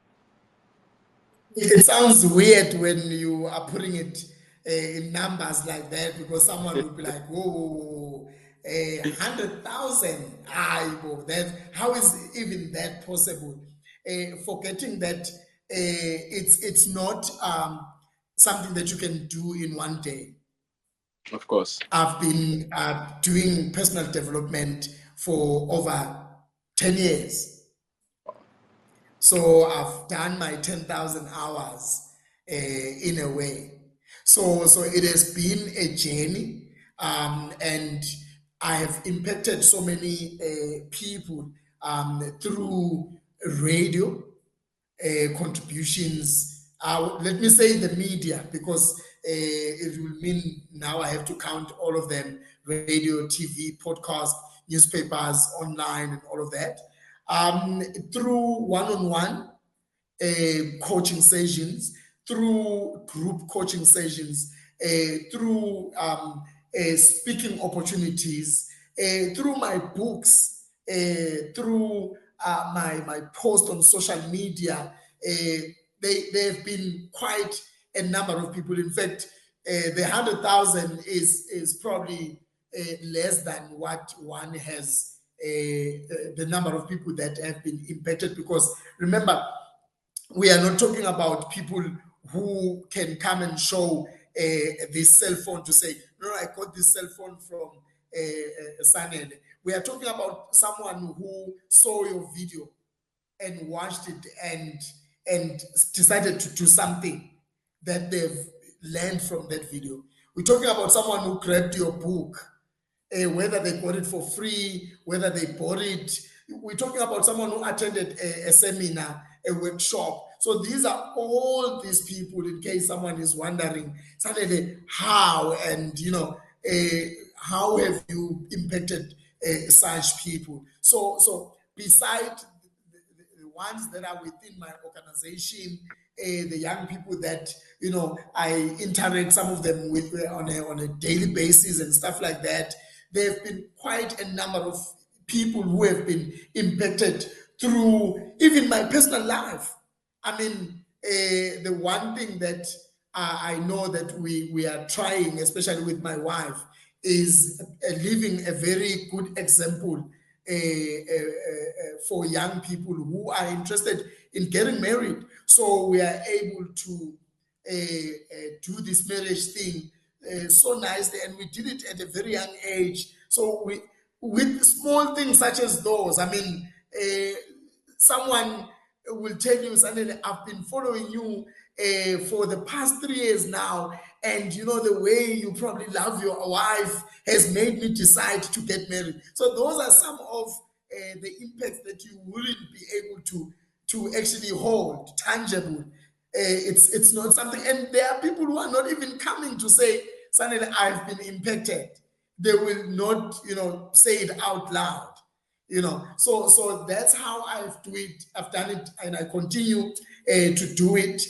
It sounds weird when you are putting it in numbers like that, because someone would be like, whoa, 100,000. That, how is even that possible? Forgetting that it's not something that you can do in one day. Of course. I've been doing personal development for over 10 years. So I've done my 10,000 hours in a way. So it has been a journey, and I have impacted so many people through radio contributions. Let me say the media, because it will mean now I have to count all of them: radio, TV, podcast, newspapers, online, and all of that. Through one-on-one coaching sessions, through group coaching sessions, through speaking opportunities, through my books, through my post on social media. They have been quite a number of people. In fact, the 100,000 is probably less than what one has, the number of people that have been impacted. Because remember, we are not talking about people who can come and show this cell phone to say, no, I got this cell phone from Sanele. We are talking about someone who saw your video and watched it and decided to do something that they've learned from that video. We're talking about someone who grabbed your book, whether they got it for free, whether they bought it. We're talking about someone who attended a seminar, a workshop. So these are all these people, in case someone is wondering, suddenly, how, and how have you impacted such people? So besides the ones that are within my organization, the young people that I interact some of them with on a daily basis and stuff like that. There have been quite a number of people who have been impacted through even my personal life. I mean, the one thing that I know that we are trying, especially with my wife, is living a very good example for young people who are interested in getting married. So we are able to do this marriage thing so nicely, and we did it at a very young age. So we, with small things such as those, I mean, someone will tell you, Sanele, I've been following you for the past 3 years now, and the way you probably love your wife has made me decide to get married. So those are some of the impacts that you wouldn't be able to actually hold tangible. It's not something, and there are people who are not even coming to say, Sanele, I've been impacted. They will not, say it out loud. So that's how I've done it, and I continue to do it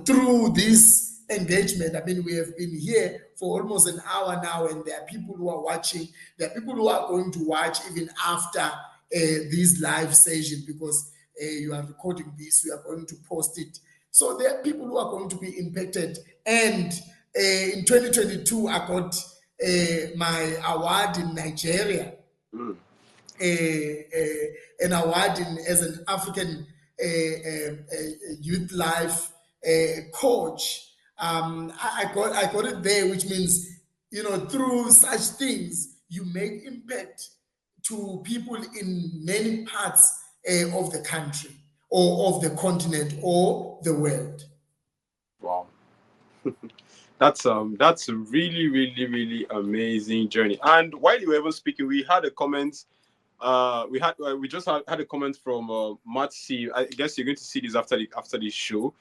through this engagement. I mean, we have been here for almost an hour now, and there are people who are watching. There are people who are going to watch even after this live session, because you are recording this, we are going to post it. So there are people who are going to be impacted. And in 2022, I got my award in Nigeria, an award as an African youth life coach. I got it there, which means through such things you make impact to people in many parts of the country or of the continent or the world. Wow. That's a really, really, really amazing journey. And while you were even speaking, we had a comment. We just had a comment from Matsi. I guess you're going to see this after this show.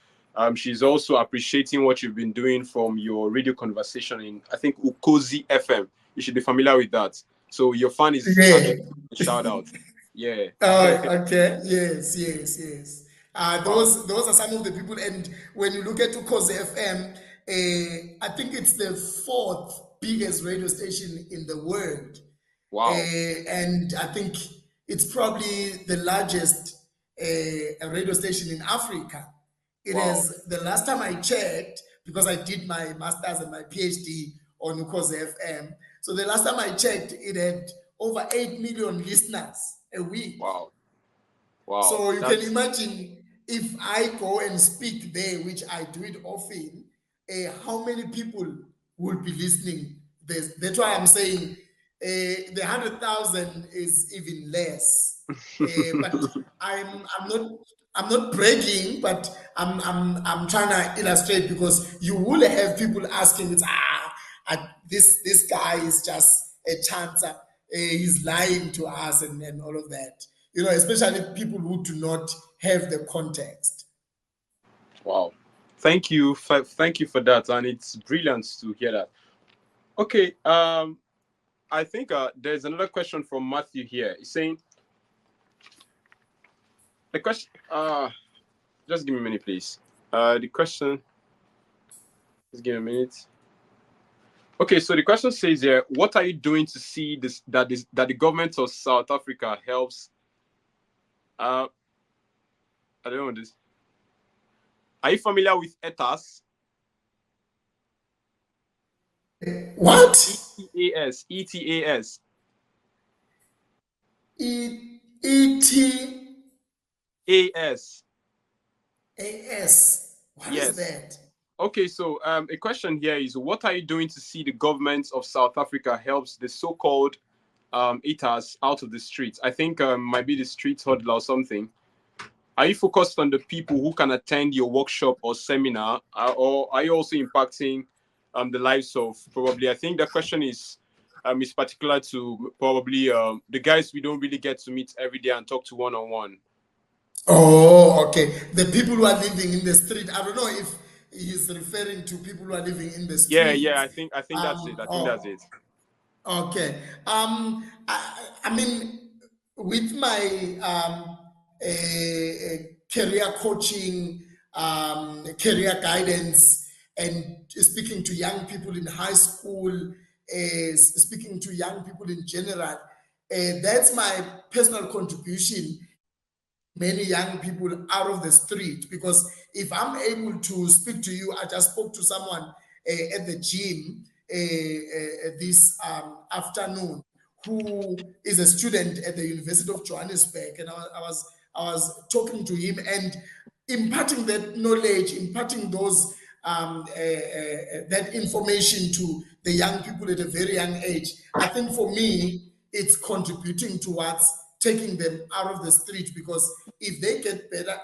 She's also appreciating what you've been doing from your radio conversation in, I think, Ukozi FM. You should be familiar with that. So your fan is Yeah. actually a shout out. Yeah. Okay. Yes, yes, yes. Wow. Those are some of the people. And when you look at Ukozi FM, I think it's the fourth biggest radio station in the world. Wow. And I think it's probably the largest radio station in Africa. It Wow. is, the last time I checked, because I did my master's and my PhD on Ukozi FM. So the last time I checked, it had over 8 million listeners a week. Wow. Wow. So you can That's imagine, if I go and speak there, which I do it often, how many people will be listening? That's why I'm saying the 100,000 is even less. But I'm not bragging, but I'm trying to illustrate, because you will have people asking, it's this guy is just a chancer. He's lying to us and all of that. Especially people who do not have the context. wow. Thank you for that, and it's brilliant to hear that. Okay. I think there's another question from Matthew here. He's saying the question. Just give me a minute, please. The question. Just give me a minute. Okay, so the question says here, what are you doing to see that the government of South Africa helps? Uh, I don't know this. Are you familiar with ETAS? What? ETAS, ETAS. ETAS. AS. What is Yes. that? Okay, so a question here is, what are you doing to see the government of South Africa helps the so-called eaters out of the streets? I think might be the street huddle or something. Are you focused on the people who can attend your workshop or seminar, or are you also impacting the lives of probably? I think the question is particular to probably the guys we don't really get to meet every day and talk to one on one. Oh, okay. The people who are living in the street. I don't know if he's referring to people who are living in the Yeah, yeah. streets. I think that's it. I think that's Oh, it. okay. I mean, with my career coaching, career guidance, and speaking to young people in high school, speaking to young people in general, that's my personal contribution in getting many young people out of the street. Because if I'm able to speak to you, I just spoke to someone at the gym this afternoon who is a student at the University of Johannesburg, and I was talking to him and imparting that knowledge, imparting those that information to the young people at a very young age. I think for me, it's contributing towards taking them out of the street, because if they get better,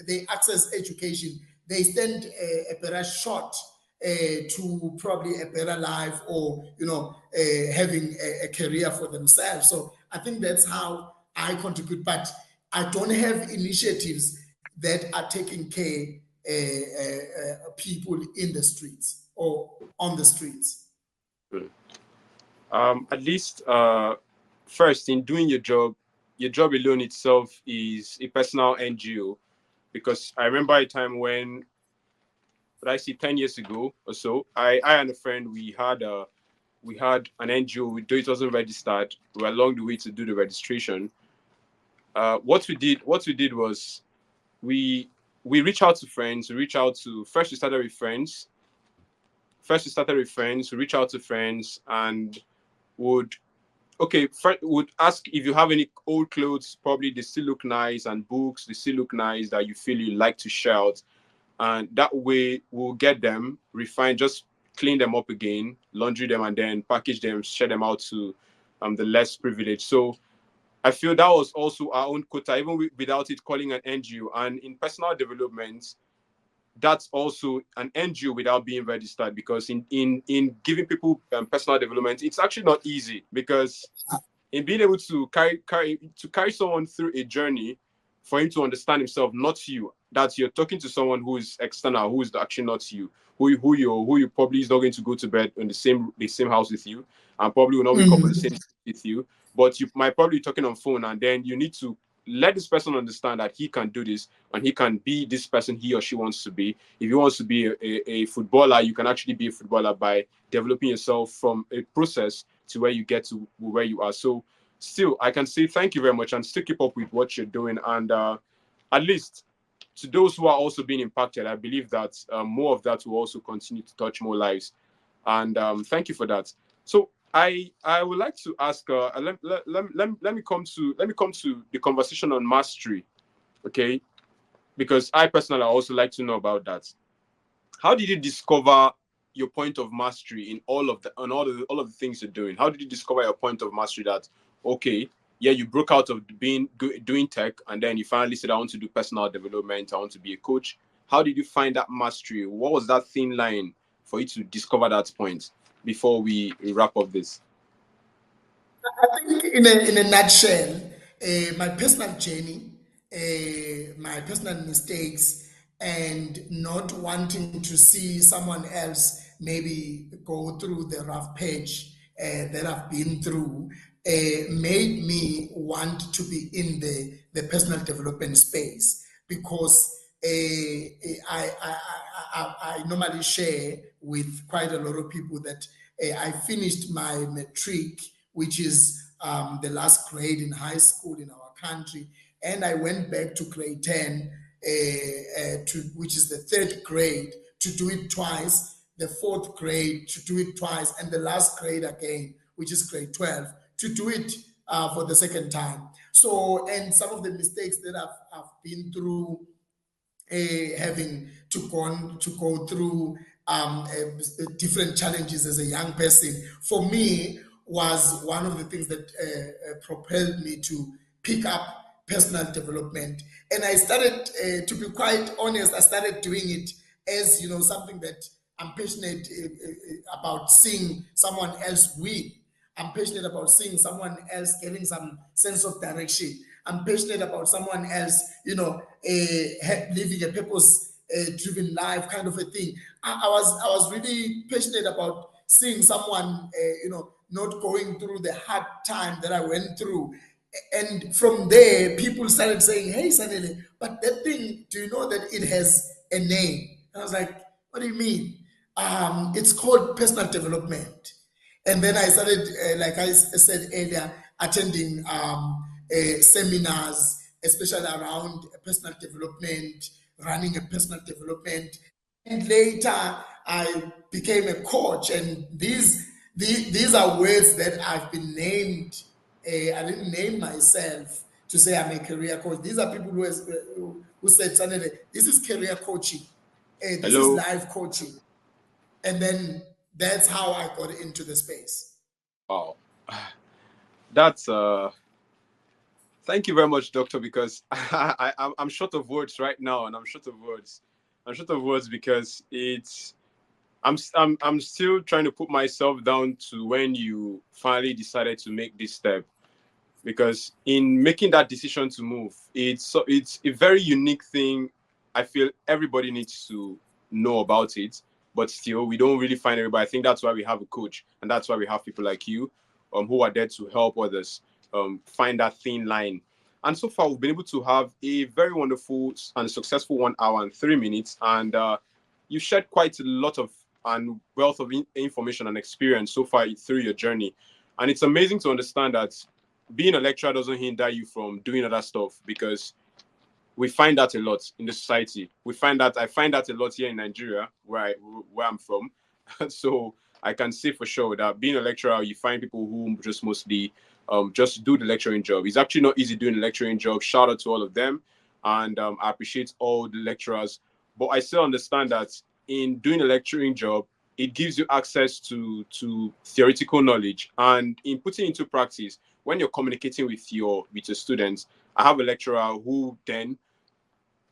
they access education, they stand a better shot to probably a better life, or having a career for themselves. So I think that's how I contribute, but I don't have initiatives that are taking care people in the streets or on the streets. At least first in doing your job alone itself is a personal NGO, because I remember a time when, what I see, 10 years ago or so, I and a friend, we had an NGO. Though it wasn't registered, we were along the way to do the registration. What we did was we we reach out to friends. We reach out to first. We started with friends. First, we started with friends. We reach out to friends and would would ask if you have any old clothes. Probably they still look nice, and books they still look nice that you feel you like to share out, and that way we'll get them refined, just clean them up again, laundry them, and then package them, share them out to the less privileged. So I feel that was also our own quota, even without it calling an NGO. And in personal development, that's also an NGO without being registered, because in giving people personal development, it's actually not easy, because in being able to carry someone through a journey for him to understand himself, not you. That you're talking to someone who is external, who is actually not you, who you probably is not going to go to bed in the same house with you, and probably will not wake up on the same Mhm. with you. But you might probably be talking on phone, and then you need to let this person understand that he can do this and he can be this person he or she wants to be. If he wants to be a footballer, you can actually be a footballer by developing yourself from a process to where you get to where you are. So still, I can say thank you very much and still keep up with what you're doing. And at least to those who are also being impacted, I believe that more of that will also continue to touch more lives. And thank you for that. So I would like to ask, let me come to the conversation on mastery, okay? Because I personally also like to know about that. How did you discover your point of mastery in all of the on all of the things you're doing? How did you discover your point of mastery that, okay, yeah, you broke out of doing tech, and then you finally said, I want to do personal development, I want to be a coach. How did you find that mastery? What was that thin line for you to discover that point before we wrap up this? I think in a nutshell, my personal journey, my personal mistakes, and not wanting to see someone else maybe go through the rough patch that I've been through, made me want to be in the personal development space, because I normally share with quite a lot of people that I finished my matric, which is the last grade in high school in our country, and I went back to grade 10, which is the third grade, to do it twice, the fourth grade to do it twice, and the last grade again, which is grade 12, to do it for the second time. So, and some of the mistakes that I've been through, having to go through different challenges as a young person, for me, was one of the things that propelled me to pick up personal development. And I started, to be quite honest, I started doing it as, something that I'm passionate about seeing someone else win. I'm passionate about seeing someone else getting some sense of direction. I'm passionate about someone else, living a purpose-driven life, kind of a thing. I was really passionate about seeing someone, not going through the hard time that I went through. And from there, people started saying, "Hey, Sanele, but that thing, do you know that it has a name?" And I was like, "What do you mean?" It's called personal development. And then I started, like I said earlier, attending seminars, especially around personal development, running a personal development. And later, I became a coach. And these are words that I've been named. I didn't name myself to say I'm a career coach. These are people who said, "Sanele, this is career coaching. This is Hello. life coaching." And then that's how I got into the space. Wow. That's thank you very much, doctor, because I'm short of words right now, and I'm short of words. I'm short of words because I'm still trying to put myself down to when you finally decided to make this step, because in making that decision to move, it's a very unique thing. I feel everybody needs to know about it, but still we don't really find everybody. I think that's why we have a coach, and that's why we have people like you, who are there to help others find that thin line. And so far we've been able to have a very wonderful and successful 1 hour and 3 minutes, and you shared quite a lot of and wealth of information and experience so far through your journey. And it's amazing to understand that being a lecturer doesn't hinder you from doing other stuff, because we find that a lot in the society. I find that a lot here in Nigeria, where I'm from. So I can say for sure that being a lecturer, you find people who just mostly just do the lecturing job. It's actually not easy doing the lecturing job. Shout out to all of them, and I appreciate all the lecturers. But I still understand that in doing a lecturing job, it gives you access to theoretical knowledge, and in putting into practice, when you're communicating with your students. I have a lecturer who then,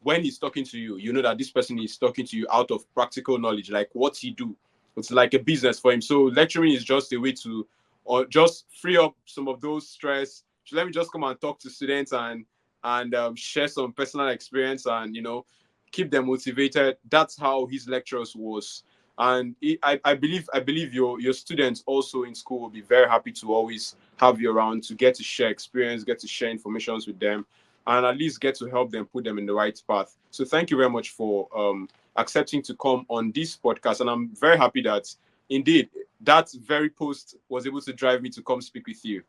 when he's talking to you, you know that this person is talking to you out of practical knowledge, like what he do. It's like a business for him. So lecturing is just a way to, or just free up some of those stress. So let me just come and talk to students, and share some personal experience, and keep them motivated. That's how his lectures was. And I believe your students also in school will be very happy to always have you around, to get to share experience, get to share informations with them, and at least get to help them put them in the right path. So thank you very much for accepting to come on this podcast. And I'm very happy that indeed that very post was able to drive me to come speak with you.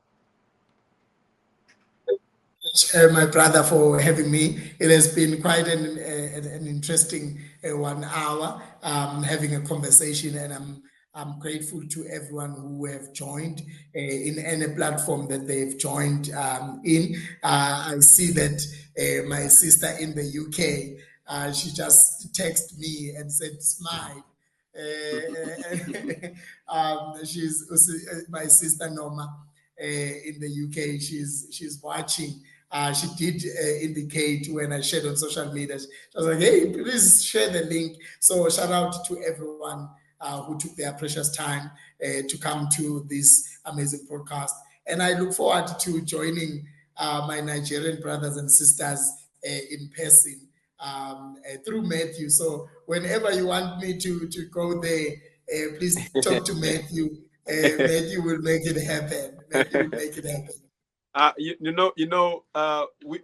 My brother, for having me. It has been quite an interesting 1 hour, having a conversation, and I'm grateful to everyone who have joined in any platform that they've joined in. I see that my sister in the UK, she just texted me and said, "Smile." She's my sister Norma in the UK. She's watching. She did indicate when I shared on social media. She was like, "Hey, please share the link." So shout out to everyone who took their precious time to come to this amazing podcast. And I look forward to joining my Nigerian brothers and sisters in person through Matthew. So whenever you want me to go there, please talk to Matthew. Matthew will make it happen. Matthew will make it happen.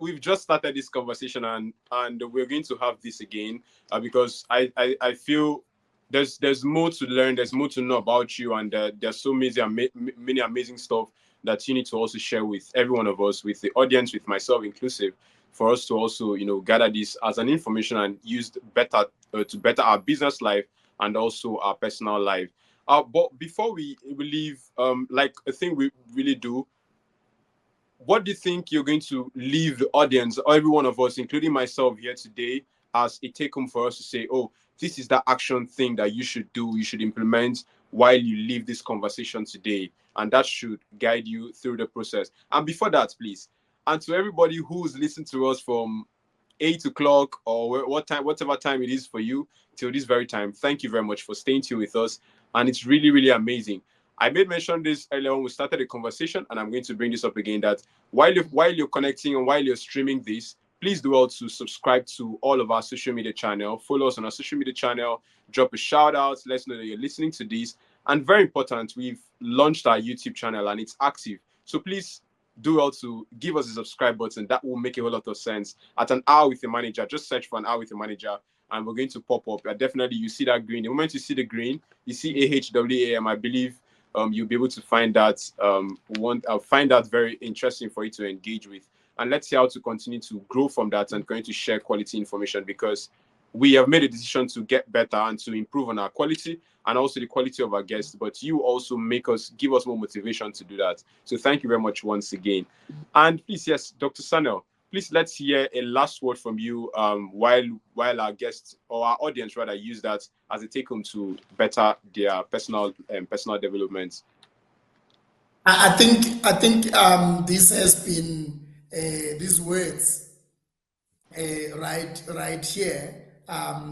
We've just started this conversation, and we're going to have this again, because I feel there's more to learn, there's more to know about you, and there's so many amazing stuff that you need to also share with every one of us, with the audience, with myself inclusive, for us to also gather this as an information and used better to better our business life and also our personal life. But before we leave, like a thing we really do, what do you think you're going to leave the audience, or every one of us, including myself here today, as a take home for us to say, oh, this is that action thing that you should do, you should implement while you leave this conversation today? And that should guide you through the process. And before that, please, and to everybody who's listened to us from 8 o'clock or what time, whatever time it is for you, till this very time, thank you very much for staying tuned with us. And it's really, really amazing. I made mention this earlier when we started the conversation, and I'm going to bring this up again, that while you're connecting and while you're streaming this, please do also subscribe to all of our social media channel. Follow us on our social media channel. Drop a shout out. Let us know that you're listening to this. And very important, we've launched our YouTube channel and it's active. So please do also give us a subscribe button. That will make a whole lot of sense. At an hour with the manager, just search for an hour with the manager, and we're going to pop up. Definitely, you see that green. The moment you see the green, you see AHWAM. I believe you'll be able to find that find that very interesting for you to engage with. And let's see how to continue to grow from that and going to share quality information, because we have made a decision to get better and to improve on our quality and also the quality of our guests. But you also give us more motivation to do that. So thank you very much once again. And please, yes, Dr. Sanel, please let's hear a last word from you while our guests, or our audience rather, use that as a take home to better their personal development. I think this has been these words right here.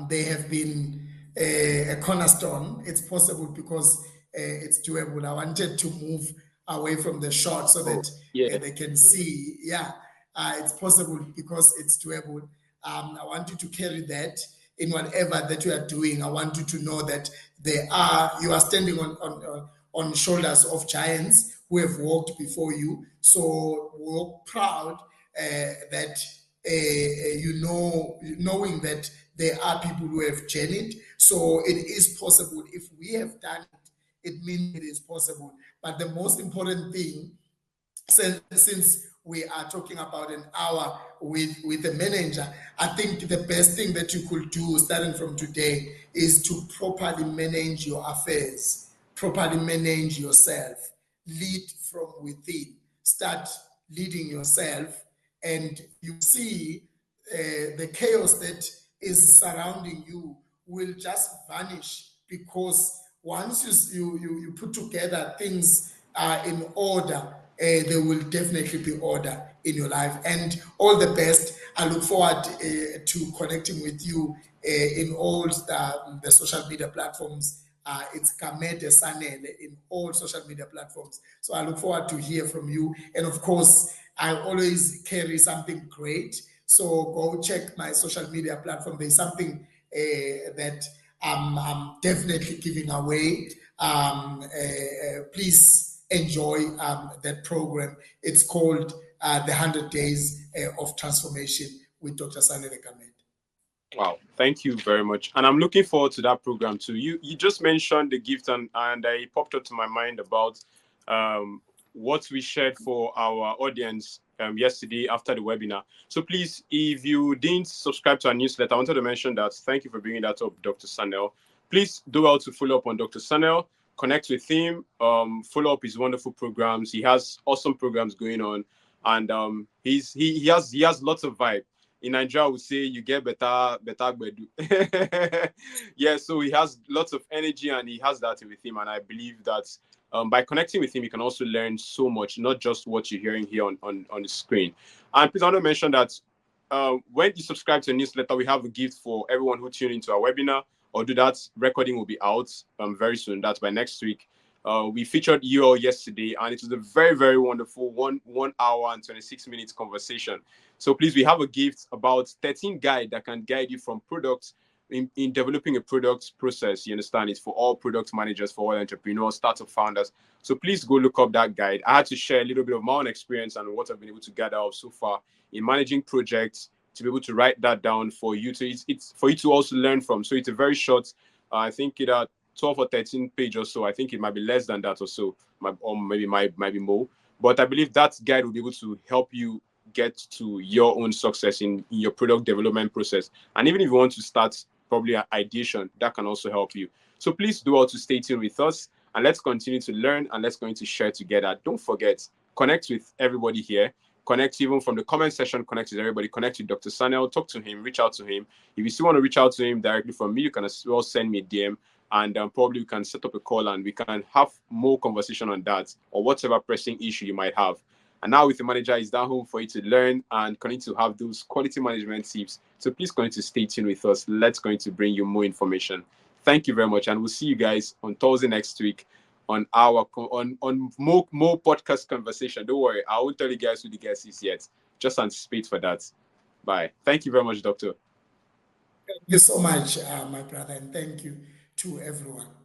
They have been a cornerstone. It's possible because it's doable. I wanted to move away from the shot so Oh, that yeah. they can see. Yeah, it's possible because it's doable. I want you to carry that in whatever that you are doing. I want you to know that you are standing on shoulders of giants who have walked before you. So walk proud that knowing that there are people who have journeyed. So it is possible. If we have done it, it means it is possible. But the most important thing, since we are talking about an hour with a manager, I think the best thing that you could do starting from today is to properly manage your affairs, properly manage yourself, lead from within, start leading yourself, and you see the chaos that is surrounding you will just vanish, because once you put together things in order, there will definitely be order in your life. And all the best. I look forward to connecting with you in all the social media platforms. It's Kamede Sanele in all social media platforms. So I look forward to hear from you. And of course, I always carry something great. So go check my social media platform. There's something that I'm definitely giving away. Please enjoy that program. It's called The 100 Days of Transformation with Dr. Sanele Kamede. Wow, thank you very much. And I'm looking forward to that program too. You just mentioned the gift, and it popped up to my mind about what we shared for our audience yesterday after the webinar. So please, if you didn't subscribe to our newsletter, I wanted to mention that. Thank you for bringing that up, Dr. Sanel. Please do well to follow up on Dr. Sanel, connect with him, follow up his wonderful programs. He has awesome programs going on, and he has lots of vibe. In Nigeria, I would say you get better bedu. Yeah, so he has lots of energy and he has that with him. And I believe that by connecting with him, you can also learn so much, not just what you're hearing here on the screen. And please, I want to mention that when you subscribe to the newsletter, we have a gift for everyone who tuned into our webinar. Or do that, recording will be out very soon. That's by next week. We featured you all yesterday, and it was a very, very wonderful 1 hour and 26 minutes conversation. So please, we have a gift about 13 guide that can guide you from products in developing a product process. You understand? It's for all product managers, for all entrepreneurs, startup founders. So please go look up that guide. I had to share a little bit of my own experience and what I've been able to gather out so far in managing projects, to be able to write that down for you to it's for you to also learn from. So it's a very short I think it 12 or 13 page or so. I think it might be less than that or so, or maybe might be more. But I believe that guide will be able to help you get to your own success in your product development process. And even if you want to start probably an ideation, that can also help you. So please do all to stay tuned with us, and let's continue to learn, and let's going to share together. Don't forget, connect with everybody here. Connect even from the comment section, connect with everybody, connect with Dr. Sanele, talk to him, reach out to him. If you still want to reach out to him directly from me, you can as well send me a DM, and probably we can set up a call and we can have more conversation on that or whatever pressing issue you might have. And now with the manager, is that home for you to learn and continue to have those quality management tips. So please continue to stay tuned with us. Let's going to bring you more information. Thank you very much, and we'll see you guys on Thursday next week on our on more podcast conversation. Don't worry, I won't tell you guys who the guest is yet. Just anticipate for that. Bye. Thank you very much, Doctor. Thank you so much, my brother, and thank you to everyone.